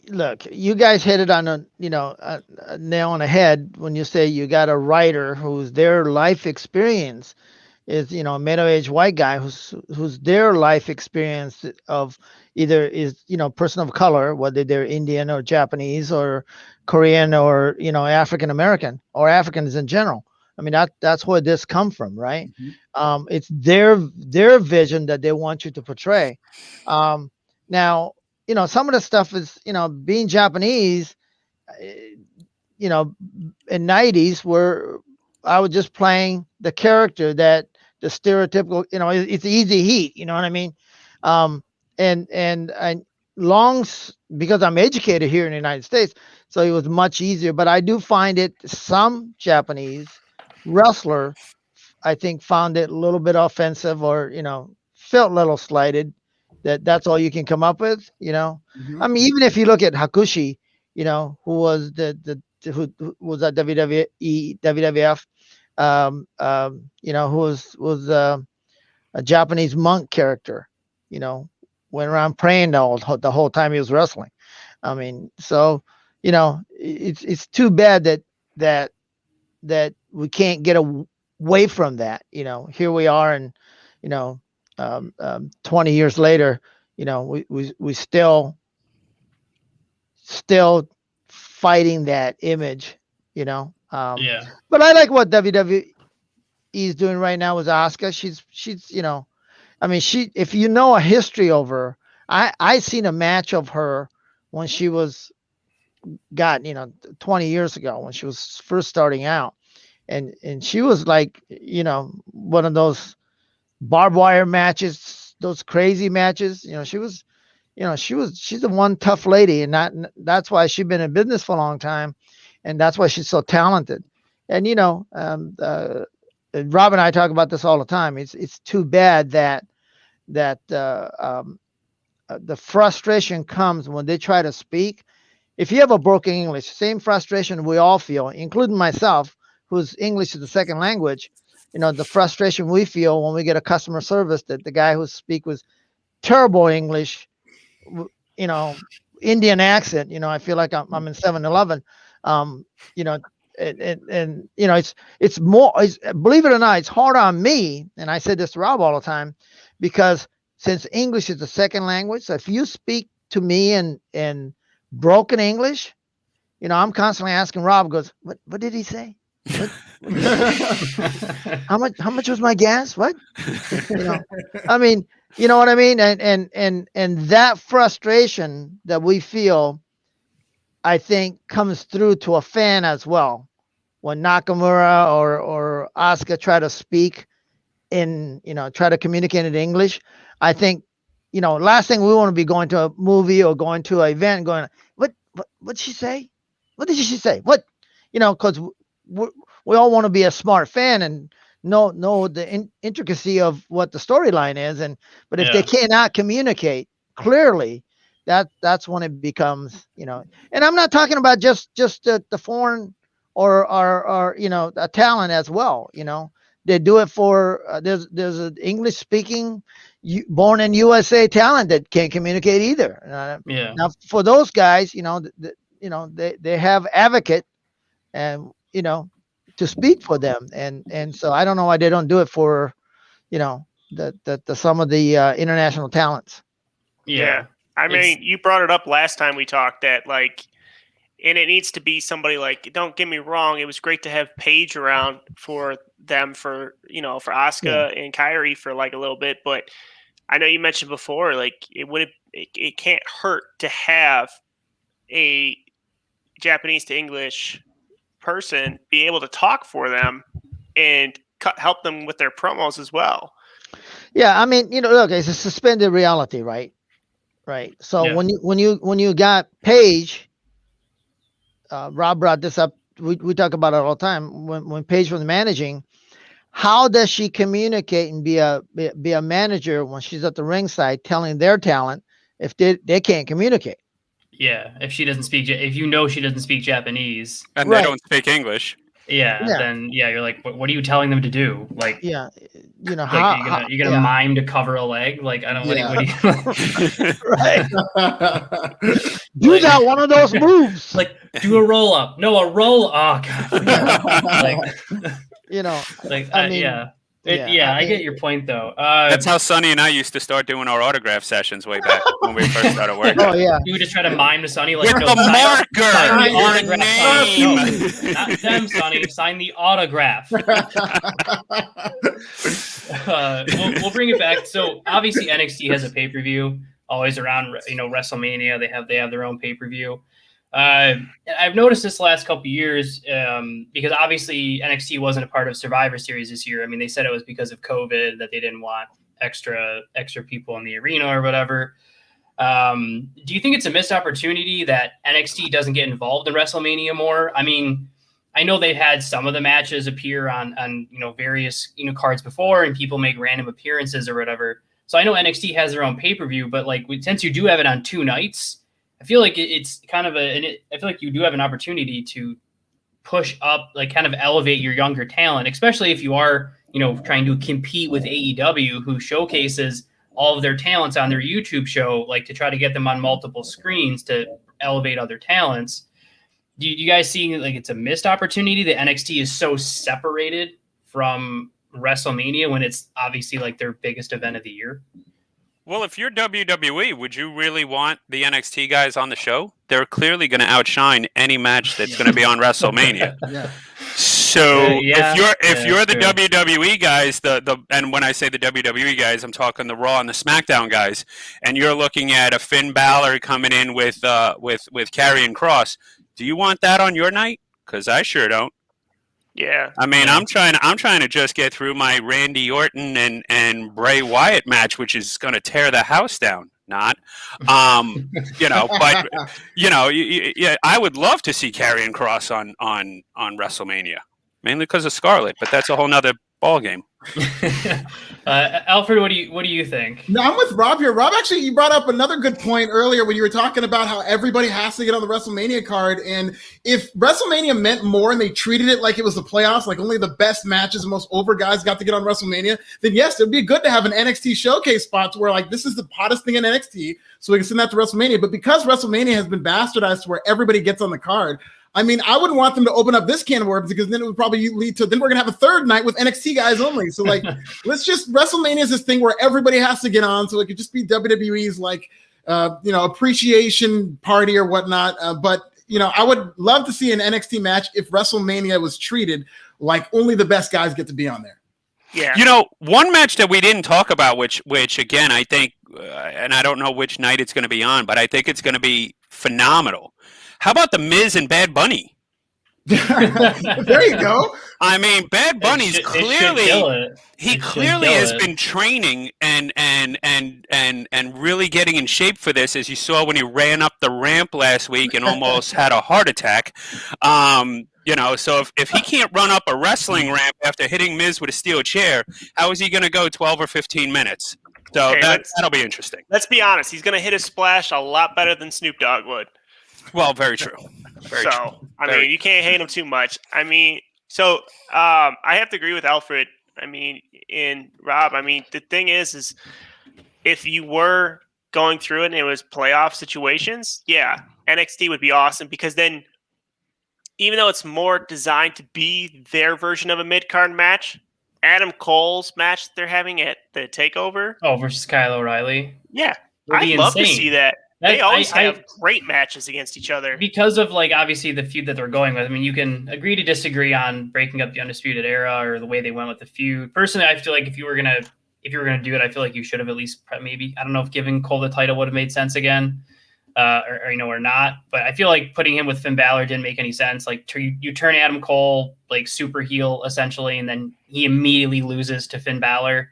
look, you guys hit it on a nail on the head when you say you got a writer who's their life experience, is a middle-aged white guy who's their life experience of either is person of color, whether they're Indian or Japanese or Korean or African American or Africans in general. I mean that's where this come from, right? It's their vision that they want you to portray. Now some of the stuff is being Japanese. In 90s where I was just playing the character that the stereotypical, it's easy heat, you know what I mean? And because I'm educated here in the United States, so it was much easier, but I do find it some Japanese wrestler, I think, found it a little bit offensive or, felt a little slighted that's all you can come up with, I mean, even if you look at Hakushi, who was who was at WWE, WWF, who was a Japanese monk character, went around praying the whole time he was wrestling. I mean, so it's too bad that we can't get away from that. Here we are, and 20 years later, we still fighting that image, Yeah. But I like what WWE is doing right now with Asuka. She's I mean, if you know a history of her, I seen a match of her when she was 20 years ago when she was first starting out, and she was like one of those barbed wire matches, those crazy matches. She's the one tough lady, and that's why she's been in business for a long time, and that's why she's so talented. And Rob and I talk about this all the time. It's too bad that the frustration comes when they try to speak. If you have a broken English, same frustration we all feel, including myself, whose English is the second language. The frustration we feel when we get a customer service that the guy who speaks with terrible English, Indian accent, I feel like I'm in 7-Eleven, and it's more, believe it or not, it's hard on me. And I said this to Rob all the time, because since English is the second language, so if you speak to me in broken English, I'm constantly asking Rob, goes, what did he say? How much was my gas? What? I mean, you know what I mean? And that frustration that we feel, I think, comes through to a fan as well. When Nakamura or Asuka try to speak try to communicate in English, I think, last thing we want to be going to a movie or going to an event going, what'd she say? What did she say? What? Because we all want to be a smart fan and know the intricacy of what the storyline is, but if they cannot communicate clearly, that's when it becomes, and I'm not talking about just the foreign or a talent as well. They do it for there's an English speaking born in USA talent that can't communicate either. Now for those guys, they have advocate and to speak for them, and so I don't know why they don't do it for the some of the international talents. I mean, you brought it up last time we talked that and it needs to be somebody don't get me wrong, it was great to have Paige around for them for Asuka and Kairi for a little bit, but I know you mentioned before it can't hurt to have a Japanese to English person be able to talk for them and help them with their promos as well. Yeah, I mean, look, it's a suspended reality, right? So when you got Paige, Rob brought this up. We talk about it all the time. When Paige was managing, how does she communicate and be a manager when she's at the ringside telling their talent if they can't communicate? Yeah, if she doesn't speak, if she doesn't speak Japanese, and they don't speak English, then you're like, what are you telling them to do? You're gonna mime to cover a leg? I don't. What do you right? Do that one of those moves. Do a roll up. No, a roll. Oh god. I get your point though. That's how Sonny and I used to start doing our autograph sessions way back when we first started working. Oh yeah. You would just try to mime to Sonny like With no, the marker, sign the your autograph, Sonny. name. No, not them, Sonny. Sign the autograph. We'll bring it back. So obviously NXT has a pay-per-view always around, WrestleMania. They have their own pay-per-view. I've noticed this last couple of years because obviously NXT wasn't a part of Survivor Series this year. I mean, they said it was because of COVID that they didn't want extra people in the arena or whatever. Do you think it's a missed opportunity that NXT doesn't get involved in WrestleMania more? I mean, I know they've had some of the matches appear on various cards before, and people make random appearances or whatever. So I know NXT has their own pay-per-view, but like since you do have it on 2 nights, I feel like it's kind of I feel like you do have an opportunity to push up, like kind of elevate your younger talent, especially if you are trying to compete with AEW, who showcases all of their talents on their YouTube show, like to try to get them on multiple screens to elevate other talents. Do you guys see like it's a missed opportunity that NXT is so separated from WrestleMania when it's obviously like their biggest event of the year? Well, if you're WWE, would you really want the NXT guys on the show? They're clearly going to outshine any match that's going to be on WrestleMania. Yeah. So if you're the true. WWE guys, and when I say the WWE guys, I'm talking the Raw and the SmackDown guys, and you're looking at a Finn Balor coming in with Karrion Kross. Do you want that on your night? Because I sure don't. Yeah. I mean, I'm trying to just get through my Randy Orton and Bray Wyatt match, which is going to tear the house down. Not, but I would love to see Karrion Kross on WrestleMania, mainly because of Scarlett. But that's a whole nother ball game. Alfred, what do you think? No, I'm with Rob here. Rob, actually, you brought up another good point earlier when you were talking about how everybody has to get on the WrestleMania card. And if WrestleMania meant more and they treated it like it was the playoffs, like only the best matches and most over guys got to get on WrestleMania, then yes, it'd be good to have an NXT showcase spot where like this is the hottest thing in NXT, so we can send that to WrestleMania. But because WrestleMania has been bastardized to where everybody gets on the card, I mean, I wouldn't want them to open up this can of worms because then it would probably lead to, then we're going to have a third night with NXT guys only. So like, WrestleMania is this thing where everybody has to get on. So it could just be WWE's like, appreciation party or whatnot. But I would love to see an NXT match if WrestleMania was treated like only the best guys get to be on there. Yeah. One match that we didn't talk about, which again, I think, and I don't know which night it's going to be on, but I think it's going to be phenomenal. How about the Miz and Bad Bunny? There you go. I mean, Bad Bunny's clearly has been training and really getting in shape for this, as you saw when he ran up the ramp last week and almost had a heart attack. So if he can't run up a wrestling ramp after hitting Miz with a steel chair, how is he going to go 12 or 15 minutes? So that'll be interesting. Let's be honest. He's going to hit a splash a lot better than Snoop Dogg would. Well, very true. Very true. I mean, you can't hate him too much. I mean, I have to agree with Alfred. I mean, in Rob, I mean, the thing is if you were going through it and it was playoff situations, yeah, NXT would be awesome because then even though it's more designed to be their version of a mid-card match, Adam Cole's match they're having at the TakeOver. Oh, versus Kyle O'Reilly. Yeah. I'd love to see that. They always have great matches against each other. Because of, like, obviously the feud that they're going with. I mean, you can agree to disagree on breaking up the Undisputed Era or the way they went with the feud. Personally, I feel like if you were gonna do it, I feel like you should have at least maybe, I don't know if giving Cole the title would have made sense again, or not. But I feel like putting him with Finn Balor didn't make any sense. Like, you turn Adam Cole, like, super heel, essentially, and then he immediately loses to Finn Balor.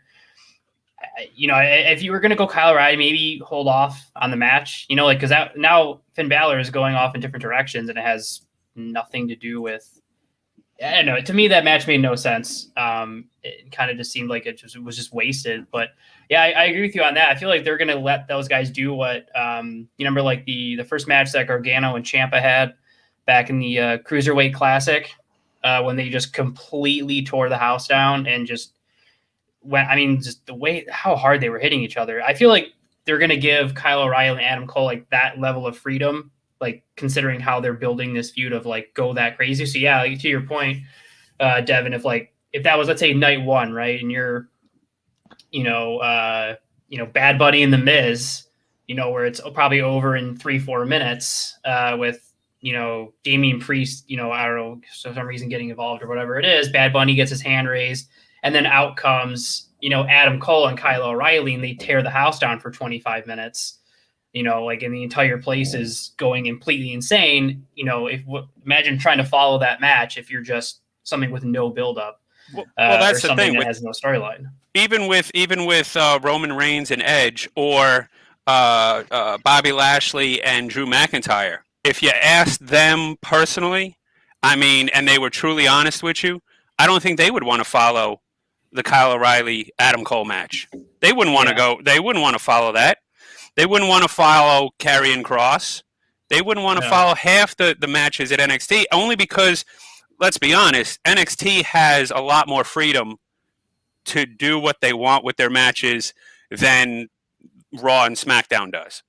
If you were going to go Kyle O'Reilly, maybe hold off on the match, because now Finn Balor is going off in different directions and it has nothing to do with, I don't know. To me, that match made no sense. It kind of just seemed like it was just wasted, but yeah, I agree with you on that. I feel like they're going to let those guys do what, you remember like the first match that Gargano and Ciampa had back in the Cruiserweight Classic, when they just completely tore the house down and just just the way how hard they were hitting each other. I feel like they're going to give Kyle O'Reilly and Adam Cole like that level of freedom, like considering how they're building this feud of like go that crazy. So yeah, like, to your point, Devin, if if that was, let's say, night one, right, and you're, Bad Bunny and The Miz, where it's probably over in 3-4 minutes, with, Damian Priest, I don't know, for some reason getting involved or whatever it is, Bad Bunny gets his hand raised, and then out comes, Adam Cole and Kyle O'Reilly, and they tear the house down for 25 minutes. And the entire place is going completely insane. Imagine trying to follow that match if you're just something with no buildup. Well, that's or the thing. that has no storyline. Even with Roman Reigns and Edge, or Bobby Lashley and Drew McIntyre, if you asked them personally, and they were truly honest with you, I don't think they would want to follow the Kyle O'Reilly Adam Cole match. They wouldn't want to go. They wouldn't want to follow that. They wouldn't want to follow Karrion Kross. They wouldn't want to follow half the matches at NXT, only because, let's be honest, NXT has a lot more freedom to do what they want with their matches than Raw and SmackDown does.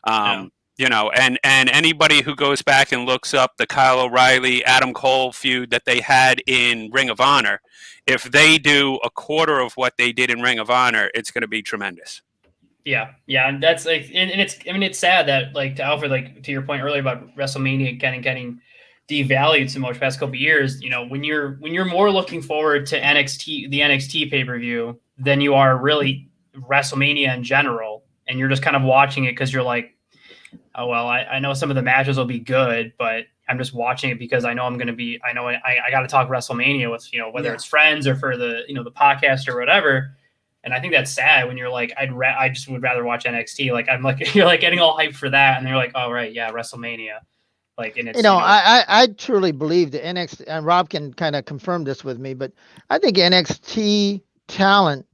And anybody who goes back and looks up the Kyle O'Reilly, Adam Cole feud that they had in Ring of Honor, if they do a quarter of what they did in Ring of Honor, it's going to be tremendous. Yeah, and that's like, and it's sad that, like, to Alfred, like, to your point earlier about WrestleMania getting devalued so much past couple of years, when you're more looking forward to NXT, the NXT pay-per-view, than you are really WrestleMania in general, and you're just kind of watching it because you're like, oh well, I know some of the matches will be good, but I'm just watching it because I know I got to talk WrestleMania with, whether it's friends or for the the podcast or whatever. And I think that's sad when you're like, I just would rather watch NXT. Like, I'm like, you're like getting all hyped for that, and they're like, oh right, yeah, WrestleMania. Like, and it's I truly believe that NXT, and Rob can kind of confirm this with me, but I think NXT talent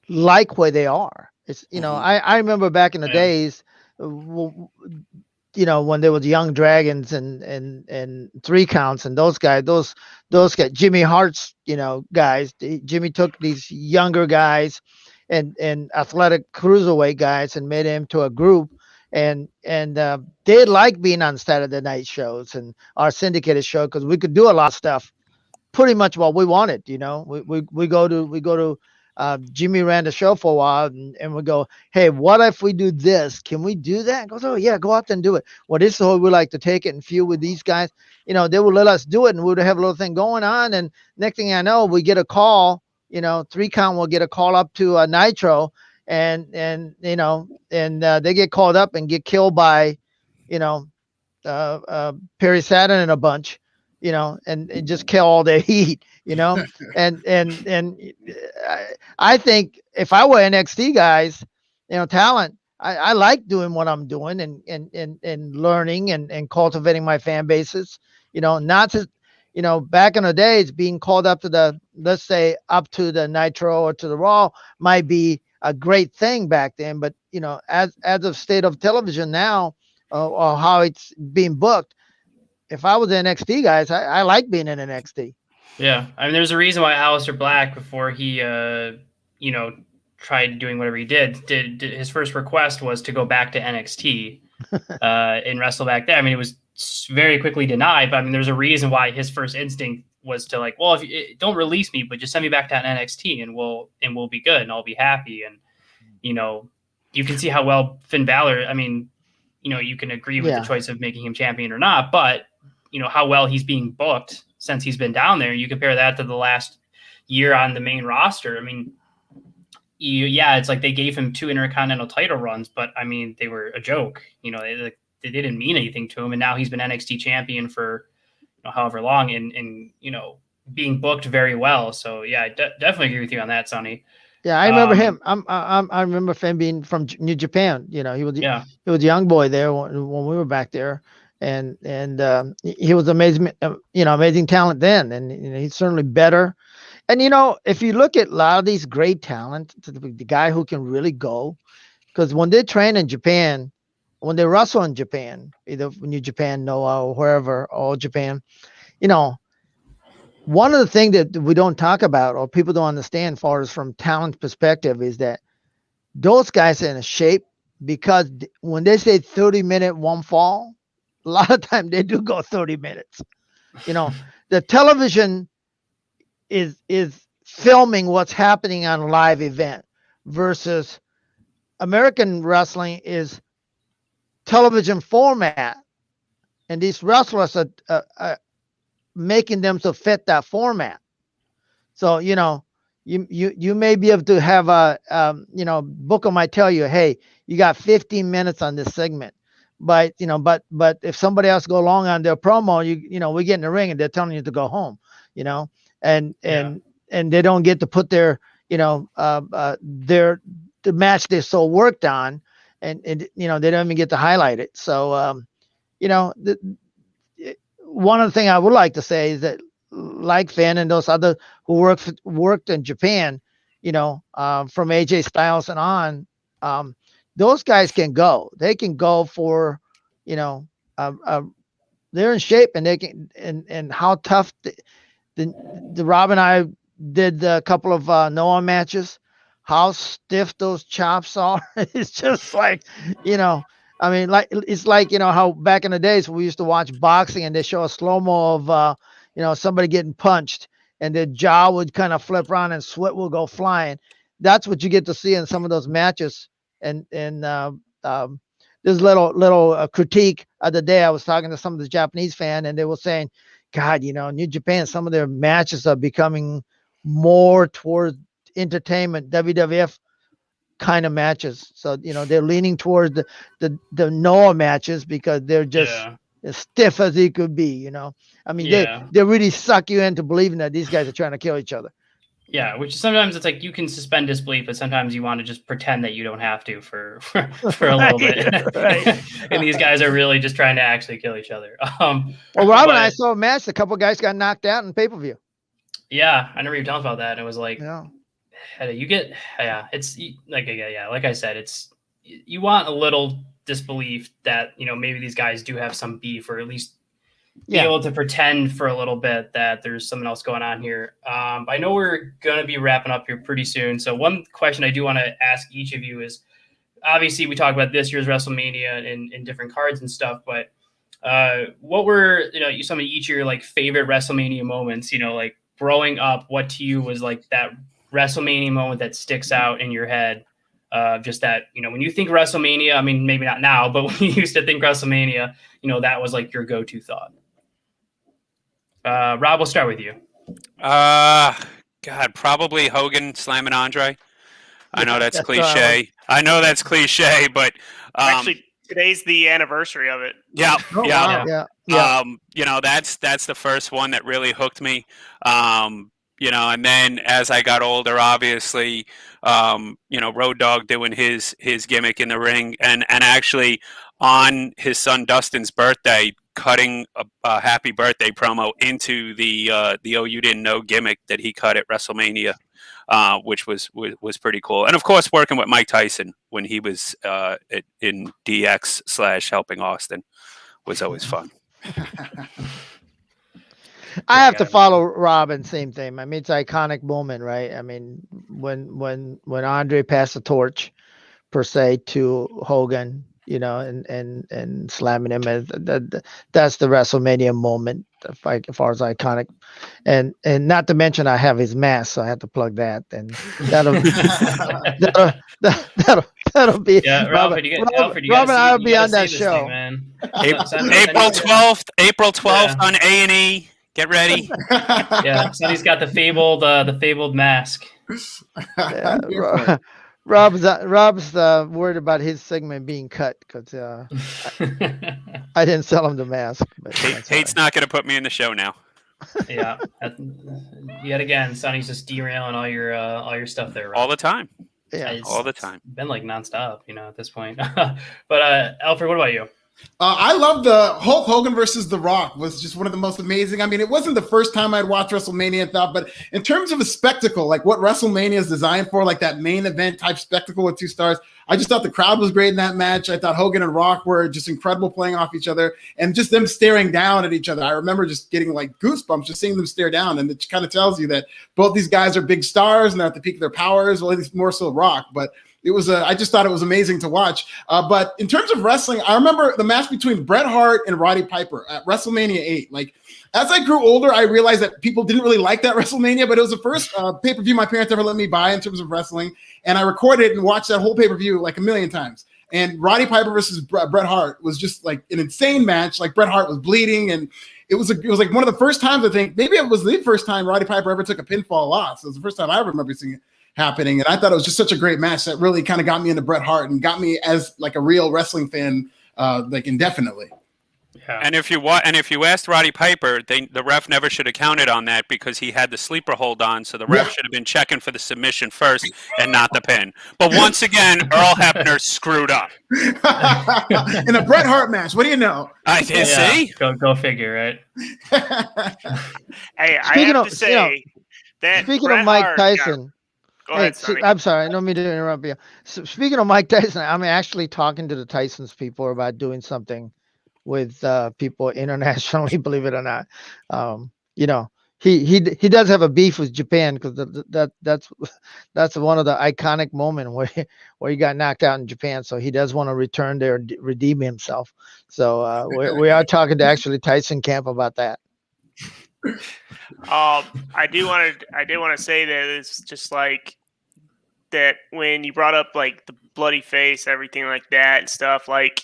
like where they are. It's I remember back in the days, when there was Young Dragons and 3 Counts and those guys, those guys, Jimmy Hart's, guys. Jimmy took these younger guys and athletic cruiserweight guys and made them to a group, and they like being on Saturday night shows and our syndicated show because we could do a lot of stuff, pretty much what we wanted. We go to Jimmy ran the show for a while, and we go, hey, what if we do this? Can we do that? And goes, oh yeah, go out there and do it. Well, this is how we like to take it and feud with these guys. They would let us do it, and we would have a little thing going on. And next thing I know, we get a call. 3 Count will get a call up to Nitro, and they get called up and get killed by, Perry Saturn and a bunch. And just kill all their heat, and I think if I were NXT guys, talent, I like doing what I'm doing and learning and cultivating my fan bases, not to, back in the days being called up to let's say up to the Nitro or to the Raw might be a great thing back then. But, as of state of television now, or how it's being booked, if I was NXT guys, I like being in NXT. Yeah, there's a reason why Aleister Black, before he, tried doing whatever he did his first request was to go back to NXT and wrestle back there. It was very quickly denied, but there's a reason why his first instinct was to like, well, if don't release me, but just send me back to NXT and we'll be good and I'll be happy. And you can see how well Finn Balor. You can agree with the choice of making him champion or not, but how well he's being booked since he's been down there. You compare that to the last year on the main roster. It's like they gave him 2 Intercontinental title runs, but they were a joke. They didn't mean anything to him, and now he's been NXT champion for however long, and being booked very well. So yeah, I definitely agree with you on that, Sonny. Yeah, I remember him. I remember Finn being from New Japan. He was a young boy there when we were back there, and he was amazing. Amazing talent then, and he's certainly better. And if you look at a lot of these great talent, the guy who can really go, because when they train in Japan, when they wrestle in Japan, either New Japan, Noah, or wherever, or Japan, one of the things that we don't talk about or people don't understand as far as from talent perspective is that those guys are in a shape because when they say 30-minute one fall, a lot of time they do go 30 minutes. The television is filming what's happening on a live event versus American wrestling is television format, and these wrestlers are making them to fit that format. So, you may be able to have Booker might tell you, hey, you got 15 minutes on this segment. But, but if somebody else go along on their promo, we get in the ring and they're telling you to go home, and they don't get to put their, the match they're so worked on, and they don't even get to highlight it. So, one of the things I would like to say is that, like Finn and those other who worked in Japan, from AJ Styles and on, those guys can go. They can go for, they're in shape, and they can, and how tough the Rob and I did a couple of Noah matches, how stiff those chops are. It's just like, it's like, how back in the days we used to watch boxing and they show a slow-mo of, somebody getting punched and the jaw would kind of flip around and sweat will go flying. That's what you get to see in some of those matches. And this little critique of the day, I was talking to some of the Japanese fan, and they were saying, God, New Japan, some of their matches are becoming more towards entertainment, WWF kind of matches. So, they're leaning towards the Noah matches because they're just as stiff as he could be, they really suck you into believing that these guys are trying to kill each other. Yeah, which sometimes it's like you can suspend disbelief, but sometimes you want to just pretend that you don't have to for a little bit. Right. And these guys are really just trying to actually kill each other. Well, Rob and I saw a match. A couple of guys got knocked out in pay-per-view. Yeah, I never even talked about that. And it was like, it's like I said, it's, you want a little disbelief that, maybe these guys do have some beef, or at least be able to pretend for a little bit that there's something else going on here. I know we're going to be wrapping up here pretty soon. So one question I do want to ask each of you is, obviously we talk about this year's WrestleMania in different cards and stuff, but what were, some of each of your like favorite WrestleMania moments, like growing up, what to you was like that WrestleMania moment that sticks out in your head? Just that, when you think WrestleMania, I mean, maybe not now, but when you used to think WrestleMania, that was like your go-to thought. Rob, we'll start with you. God, probably Hogan slamming Andre. I know that's cliche. But actually, today's the anniversary of it. Yeah. Yeah. That's the first one that really hooked me. And then as I got older, obviously, Road Dogg doing his gimmick in the ring, and actually on his son Dustin's birthday, cutting a happy birthday promo into the "Oh You Didn't Know" gimmick that he cut at WrestleMania, which was pretty cool. And of course, working with Mike Tyson when he was in DX / helping Austin was always fun. I have to follow Robin, same thing. I mean, it's an iconic moment, right? I mean, when Andre passed the torch, per se, to Hogan, and slamming him, that's the WrestleMania moment, as far as iconic. And not to mention, I have his mask, so I have to plug that, and that'll be. Yeah, Robin and I will be on that show. Thing, April 12th on A&E. Get ready. Yeah, Sonny's got the fabled mask. Yeah, Rob's worried about his segment being cut because I didn't sell him the mask. But Hate's not going to put me in the show now. Yeah, yet again, Sonny's just derailing all your stuff there. Rob. All the time. Yeah, all the time. It's been like nonstop, at this point. But Alfred, what about you? I love the Hulk Hogan versus The Rock was just one of the most amazing. I mean, it wasn't the first time I'd watched WrestleMania and thought, but in terms of a spectacle, like what WrestleMania is designed for, like that main event type spectacle with 2 stars, I just thought the crowd was great in that match. I thought Hogan and Rock were just incredible playing off each other and just them staring down at each other. I remember just getting like goosebumps just seeing them stare down. And it kind of tells you that both these guys are big stars and they're at the peak of their powers, well, at least more so Rock. But I just thought it was amazing to watch. But in terms of wrestling, I remember the match between Bret Hart and Roddy Piper at WrestleMania 8. Like, as I grew older, I realized that people didn't really like that WrestleMania, but it was the first pay-per-view my parents ever let me buy in terms of wrestling. And I recorded and watched that whole pay-per-view like a million times. And Roddy Piper versus Bret Hart was just like an insane match. Like, Bret Hart was bleeding, and it was like one of the first times, I think, maybe it was the first time Roddy Piper ever took a pinfall loss. It was the first time I remember seeing it happening. And I thought it was just such a great match that really kind of got me into Bret Hart and got me as like a real wrestling fan, like indefinitely. Yeah. And if you asked Roddy Piper, the ref never should have counted on that because he had the sleeper hold on, so the ref should have been checking for the submission first and not the pin. But once again, Earl Hebner screwed up in a Bret Hart match. What do you know? I did see. Go figure, right? Hey, I have to say that speaking Bret of Mike Hart, Tyson. Go ahead, Sonny. I'm sorry. I don't mean to interrupt you. So, speaking of Mike Tyson, I'm actually talking to the Tyson's people about doing something with people internationally, believe it or not. He does have a beef with Japan because that's one of the iconic moment where he got knocked out in Japan. So he does want to return there and redeem himself. So we are talking to actually Tyson Camp about that. I did want to say that it's just like that when you brought up like the bloody face, everything like that and stuff, like,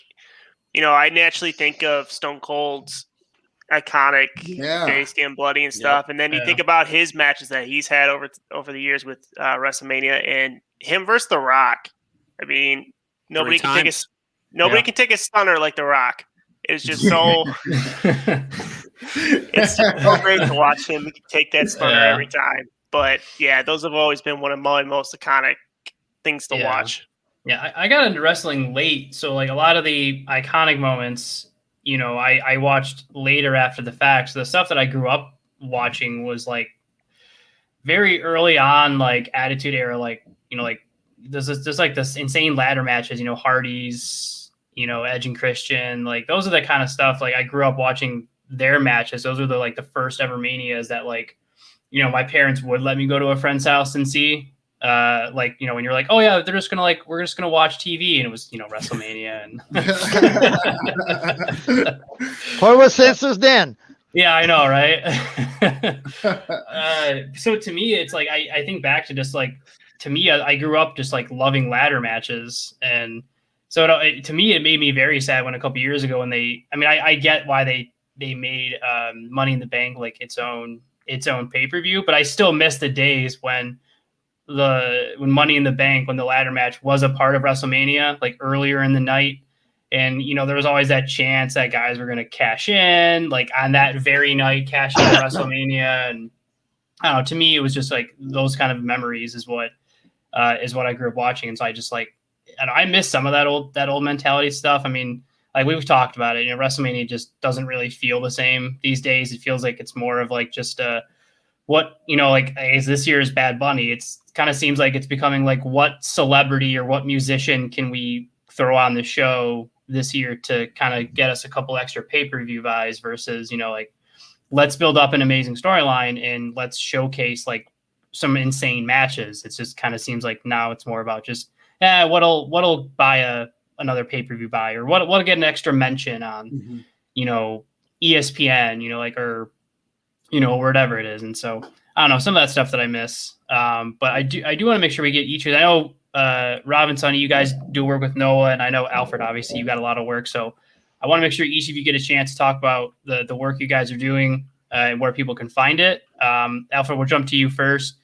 I naturally think of Stone Cold's iconic face getting bloody and stuff. And then you think about his matches that he's had over the years with WrestleMania and him versus The Rock. I mean, nobody can take a stunner like The Rock. It's just so it's so great to watch him take that stunner every time. But those have always been one of my most iconic things to watch. Yeah, I got into wrestling late, so like a lot of the iconic moments, I watched later after the fact. So the stuff that I grew up watching was like very early on, like Attitude Era, like there's like this insane ladder matches, Hardy's, Edge and Christian, like those are the kind of stuff. Like I grew up watching their matches. Those are the first ever Manias that like, my parents would let me go to a friend's house and see. When you're like, oh yeah, we're just gonna watch TV, and it was WrestleMania and what was census then? Yeah, I know, right? So to me, it's like I think back to just like to me, I grew up just like loving ladder matches, and so to me, it made me very sad when a couple years ago when I get why they made Money in the Bank like its own pay-per-view, but I still miss the days when Money in the Bank, when the ladder match was a part of WrestleMania, like earlier in the night. And, there was always that chance that guys were going to cash in, like on that very night, cash in WrestleMania. And I don't know, to me, it was just like those kind of memories is what I grew up watching. And so I just like, and I miss some of that old mentality stuff. I mean, like we've talked about it, WrestleMania just doesn't really feel the same these days. It feels like it's more of like just is this year's Bad Bunny? It's kind of seems like it's becoming like what celebrity or what musician can we throw on the show this year to kind of get us a couple extra pay-per-view buys versus, like let's build up an amazing storyline and let's showcase like some insane matches. It just kind of seems like now it's more about just, what'll buy another pay-per-view buy or what'll get an extra mention on, ESPN, or whatever it is. And so I don't know, some of that stuff that I miss. But I do want to make sure we get each of them. I know Rob and Sonny, you guys do work with Noah, and I know Alfred, obviously you got a lot of work. So I want to make sure each of you get a chance to talk about the work you guys are doing and where people can find it. Alfred, we'll jump to you first.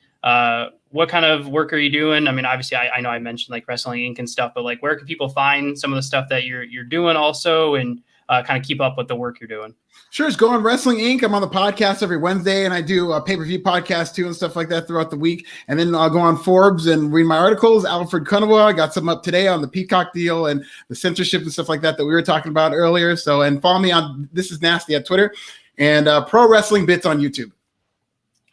What kind of work are you doing? I mean, obviously I know I mentioned like Wrestling Inc. and stuff, but like where can people find some of the stuff that you're doing also and kind of keep up with the work you're doing? Sure, it's Go On Wrestling Inc. I'm on the podcast every Wednesday, and I do a pay-per-view podcast too and stuff like that throughout the week. And then I'll go on Forbes and read my articles. Alfred Konuwa, I got some up today on the Peacock deal and the censorship and stuff like that we were talking about earlier. So, and follow me on This Is Nasty at Twitter and Pro Wrestling Bits on YouTube.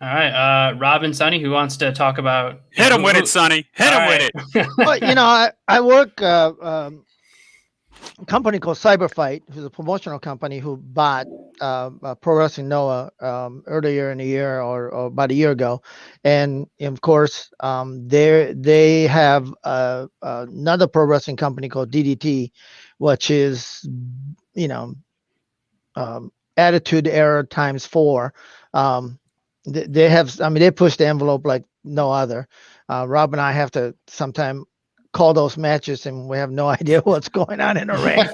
All right, Rob and Sonny, who wants to talk about? Hit him with it, Sonny. Hit him with it. Well, I work company called Cyberfight, who's a promotional company who bought Pro Wrestling Noah earlier in the year or about a year ago, and of course they have another pro wrestling company called DDT, which is Attitude Era times 4. They have, I mean, they push the envelope like no other. Rob and I have to sometime call those matches, and we have no idea what's going on in the ring.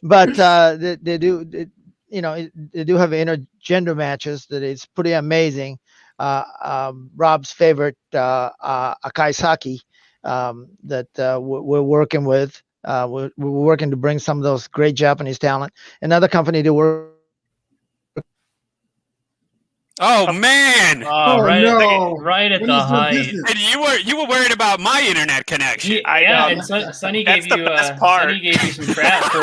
But they do, they do have intergender matches that is pretty amazing. Rob's favorite, Akai Saki, that we're working with. We're working to bring some of those great Japanese talent. Another company to work. Oh man! Oh, right, no. right at What the is your height. business? And you were worried about my internet connection. Yeah, know. and Sonny That's gave the you best part. Sonny gave you some crap for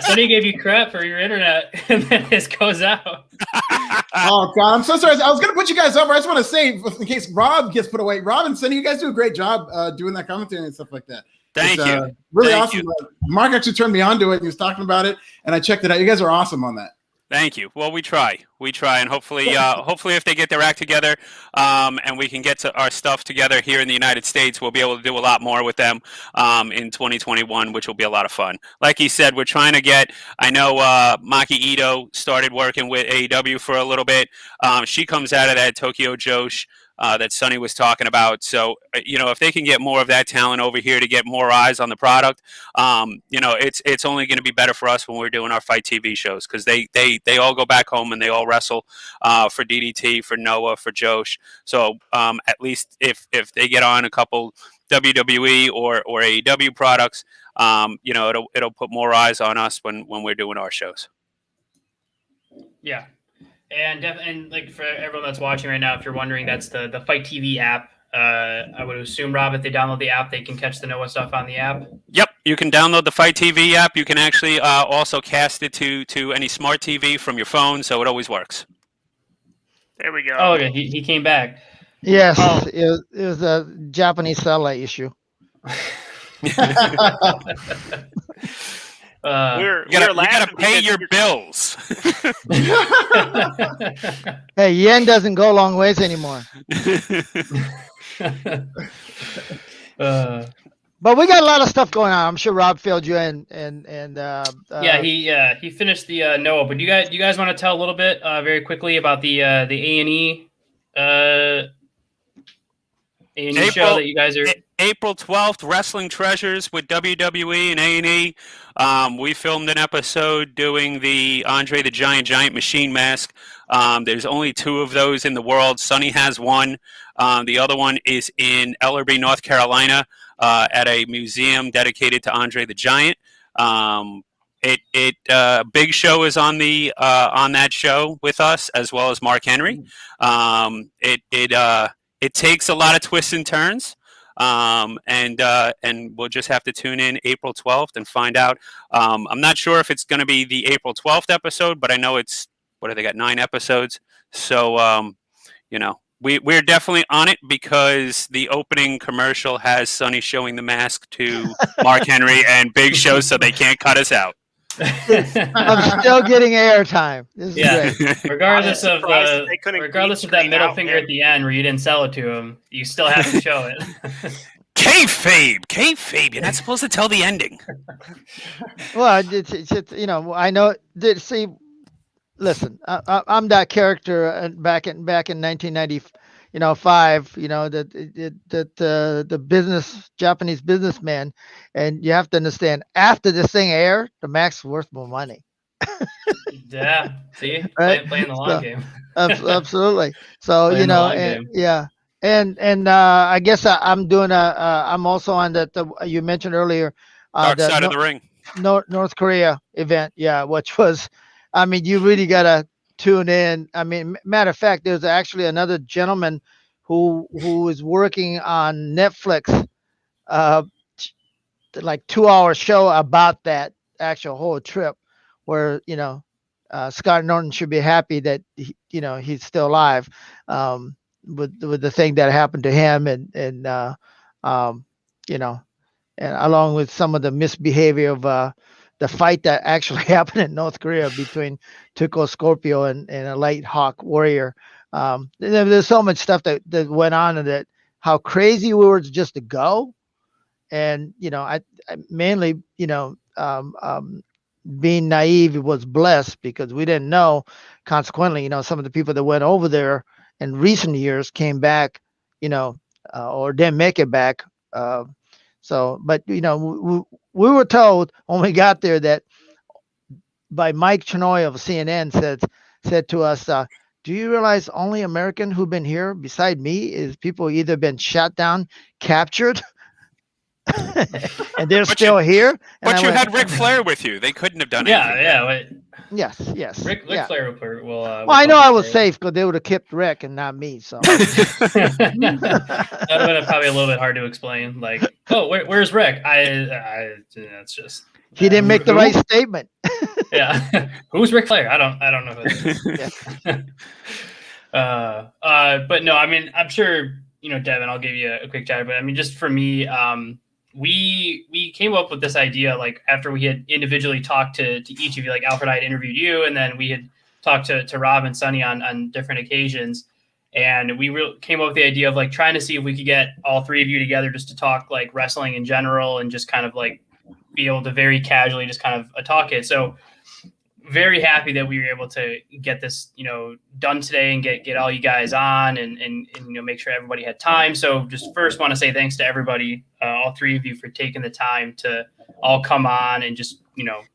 Sonny gave you crap for your internet, and then his goes out. Oh God, I'm so sorry. I was gonna put you guys over. I just want to say, in case Rob gets put away, Rob and Sonny, you guys do a great job doing that commentary and stuff like that. Thank It's, you. Really Thank awesome. you. Mark actually turned me on to it. And he was talking about it, and I checked it out. You guys are awesome on that. Thank you. Well, we try, and hopefully, hopefully, if they get their act together, and we can get our stuff together here in the United States, we'll be able to do a lot more with them in 2021, which will be a lot of fun. Like he said, we're trying to get. I know Maki Ito started working with AEW for a little bit. She comes out of that Tokyo Josh that Sonny was talking about. So, if they can get more of that talent over here to get more eyes on the product, it's only going to be better for us when we're doing our Fight TV shows, because they all go back home and they all wrestle for DDT, for Noah, for Josh. So at least if they get on a couple WWE or AEW products, it'll put more eyes on us when we're doing our shows. Yeah. And like for everyone that's watching right now, if you're wondering, that's the Fight TV app. I would assume, Rob, if they download the app, they can catch the Noah stuff on the app. Yep, you can download the Fight TV app. You can actually also cast it to any smart TV from your phone, so it always works. There we go. Oh, okay. He came back. Yes, Oh. it was a Japanese satellite issue. You gotta pay your bills. Hey, yen doesn't go long ways anymore. But we got a lot of stuff going on. I'm sure Rob filled you in, yeah, he finished the Noah. But do you guys want to tell a little bit very quickly about the A&E show that you guys are? April 12th, Wrestling Treasures with WWE and A&E. We filmed an episode doing the Andre the Giant Machine mask. There's only 2 of those in the world. Sonny has one. The other one is in Ellerby, North Carolina, at a museum dedicated to Andre the Giant. Big Show is on that show with us, as well as Mark Henry. It takes a lot of twists and turns. And we'll just have to tune in April 12th and find out. I'm not sure if it's going to be the April 12th episode, but I know they got 9 episodes. So, we're definitely on it, because the opening commercial has Sonny showing the mask to Mark Henry and Big Show, so they can't cut us out. I'm still getting airtime. This is great. Regardless of that middle finger man. at the end where you didn't sell it to him, you still have to show it. Kayfabe. You're not supposed to tell the ending. Well, it's I know. See, listen, I'm that character back in 1995. The Japanese businessman, and you have to understand, after this thing aired, the max worth more money. Yeah, see, Right? playing the long game. Absolutely. So Playing the long game. and I guess I'm doing I'm also on that. You mentioned earlier, Dark Side of the Ring. North Korea event, which was, I mean, you really gotta tune in. I mean, matter of fact, there's actually another gentleman who is working on Netflix, like 2-hour show about that actual whole trip, where Scott Norton should be happy that he's still alive, with the thing that happened to him, and and along with some of the misbehavior of the fight that actually happened in North Korea between Tuco Scorpio and a Light Hawk Warrior. There's so much stuff that went on, and that how crazy we were just to go. And I mainly being naive was blessed, because we didn't know. Consequently, some of the people that went over there in recent years came back, or didn't make it back. But we were told when we got there that by Mike Chinoy of CNN said to us, do you realize only American who've been here beside me is people either been shot down, captured, and they're still here. But you had Ric Flair with you. They couldn't have done anything. Yeah. Yes. Ric Flair will. Well, I know I was safe because they would have kept Rick and not me. So that would have been probably a little bit hard to explain. Like, oh, where's Rick? It's just he didn't make the right statement. Yeah, who's Ric Flair? I don't know who that is. But no, I mean, I'm sure Devin. I'll give you a quick chat, but I mean, just for me, we came up with this idea like after we had individually talked to each of you. Like Alfred, I had interviewed you, and then we had talked to Rob and Sonny on different occasions, and we came up with the idea of like trying to see if we could get all three of you together just to talk like wrestling in general, and just kind of like be able to very casually just kind of talk it. So very happy that we were able to get this, done today and get all you guys on and make sure everybody had time. So just first want to say thanks to everybody, all three of you, for taking the time to all come on and just,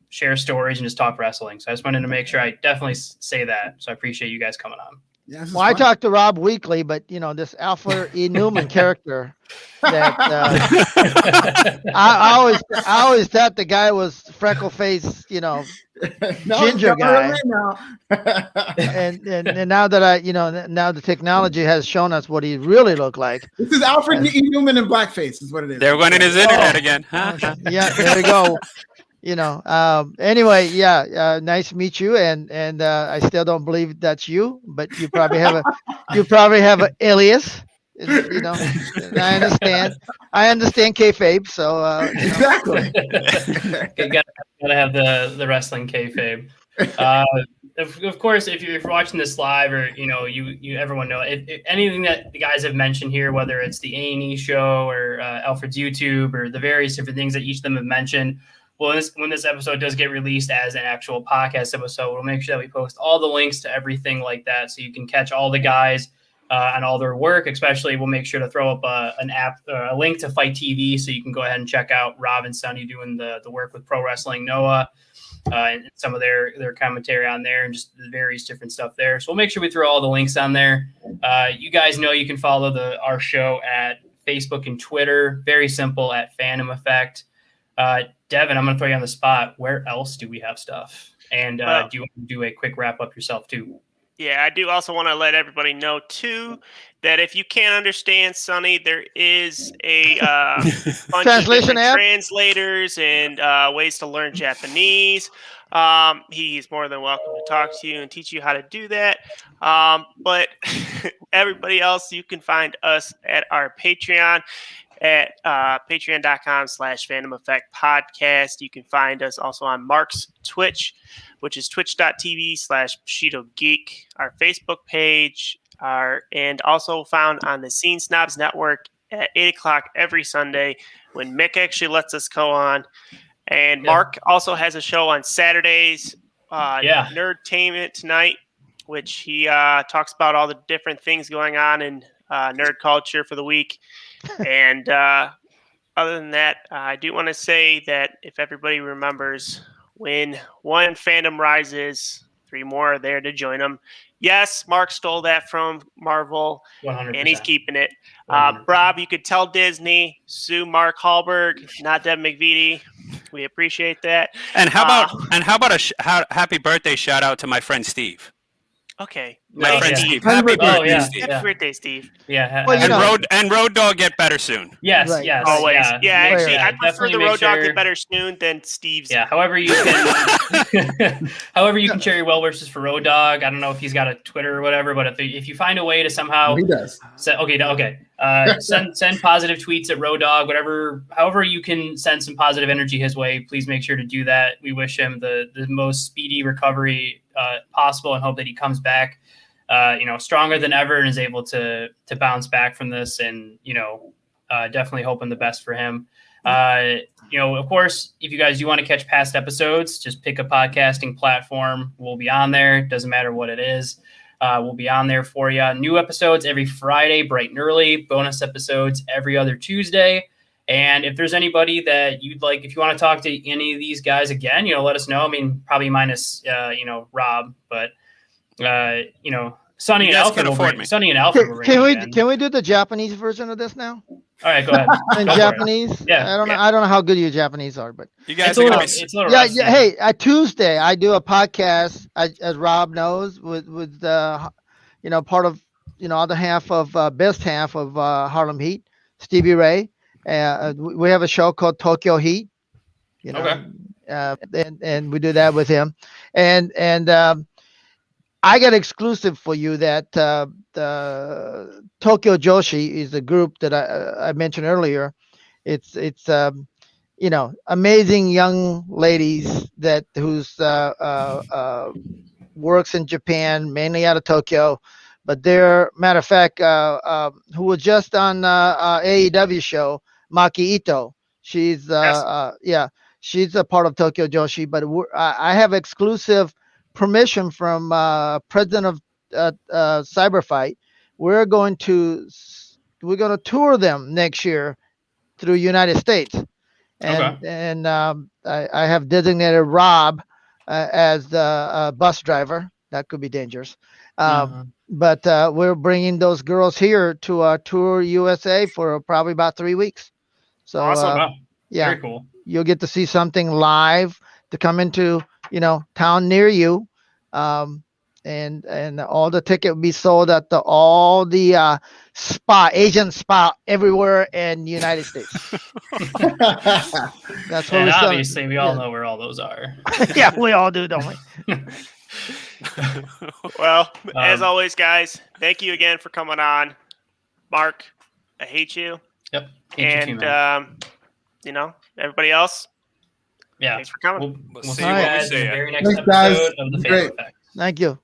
share stories and just talk wrestling. So I just wanted to make sure I definitely say that. So I appreciate you guys coming on. Yeah, well, I talk to Rob weekly, but this Alpha E. Newman character that I always thought the guy was freckle face, ginger guy. and now that now the technology has shown us what he really looked like. This is Alfred E. Newman in blackface, is what it is. They're running his internet again. Yeah, there we go. Anyway, nice to meet you, and I still don't believe that's you, but you probably have an alias. I understand kayfabe, so exactly. Gotta have the wrestling kayfabe. Of course, if you're watching this live, or you everyone know if anything that the guys have mentioned here, whether it's the A&E show or Alfred's YouTube or the various different things that each of them have mentioned. Well, when this episode does get released as an actual podcast episode, we'll make sure that we post all the links to everything like that, so you can catch all the guys on all their work. Especially, we'll make sure to throw up a link to Fight TV, so you can go ahead and check out Rob and Sonny doing the work with Pro Wrestling Noah, and some of their commentary on there, and just the various different stuff there. So we'll make sure we throw all the links on there. You guys know you can follow our show at Facebook and Twitter. Very simple, at Phantom Effect. Devin, I'm going to throw you on the spot. Where else do we have stuff? And do you want to do a quick wrap up yourself too? Yeah, I do also want to let everybody know too that if you can't understand Sonny, there is a bunch translation of app, translators, and ways to learn Japanese. He's more than welcome to talk to you and teach you how to do that. But everybody else, you can find us at our Patreon at patreon.com/Phantom Effect Podcast. You can find us also on Mark's Twitch, which is twitch.tv/Bushido Geek, our Facebook page, and also found on the Scene Snobs Network at 8 o'clock every Sunday when Mick actually lets us go on. And Mark also has a show on Saturdays, Nerdtainment Tonight, which he talks about all the different things going on in nerd culture for the week. And other than that, I do want to say that if everybody remembers, when one fandom rises, three more are there to join them. Yes, Mark stole that from Marvel, 100%. And he's keeping it. Rob, you could tell Disney, sue Mark Hallberg, not Deb McVitie. We appreciate that. And how about a happy birthday shout out to my friend Steve? Okay. My No, friend yeah. Steve. Happy Happy birthday. birthday, Oh, yeah. Steve. Happy birthday, Steve. Yeah. Well, you And know- Road Dog get better soon. Yes. Right. Yes. Always. Yeah. Yeah, actually, Yeah, I prefer definitely the make Road Dog sure- get better soon than Steve's. Yeah. However you can, however you can share your well wishes for Road Dog. I don't know if he's got a Twitter or whatever, but if you find a way to somehow He does. send positive tweets at Road Dog, however you can send some positive energy his way. Please make sure to do that. We wish him the most speedy recovery possible, and hope that he comes back, stronger than ever, and is able to bounce back from this. And definitely hoping the best for him. Of course, if you guys do want to catch past episodes, just pick a podcasting platform. We'll be on there. Doesn't matter what it is. We'll be on there for you. New episodes every Friday, bright and early. Bonus episodes every other Tuesday. And if there's anybody that you'd like, if you want to talk to any of these guys again, let us know. I mean, probably minus, Rob, but, Sonny and You guys Alfred can will afford bring, me. Sonny and Alfred will bring Can him we again. can we do the Japanese version of this now? All right, go ahead. In Go for it. Japanese? Yeah. I don't know how good your Japanese are, but You guys It's are a gonna little, be. it's a little yeah. rusty. Hey, Tuesday I do a podcast, as Rob knows, with part of other half of best half of Harlem Heat, Stevie Ray. We have a show called Tokyo Heat. Okay. And we do that with him, and I got exclusive for you that the Tokyo Joshi is a group that I mentioned earlier. It's amazing young ladies who's works in Japan, mainly out of Tokyo, but they're matter of fact who was just on AEW show, Maki Ito. She's she's a part of Tokyo Joshi, but I have exclusive permission from president of Cyberfight. We're going to tour them next year through United States, and I have designated Rob as the bus driver. That could be dangerous, but we're bringing those girls here to tour USA for probably about 3 weeks. So Awesome. Wow. yeah, Very cool. you'll get to see something live to come into town near you, and all the ticket will be sold at all the Asian spa everywhere in the United States. That's what And we're selling. obviously, we all know where all those are. Yeah, we all do, don't we? Well, as Um, always, guys, thank you again for coming on. Mark, I hate you. Yep. Hate you too, And, man. everybody else, Yeah. thanks for coming. We'll see see you you when we guys see in the ya. very next Thanks, guys. episode of The Great. Fan Effect. Thank you.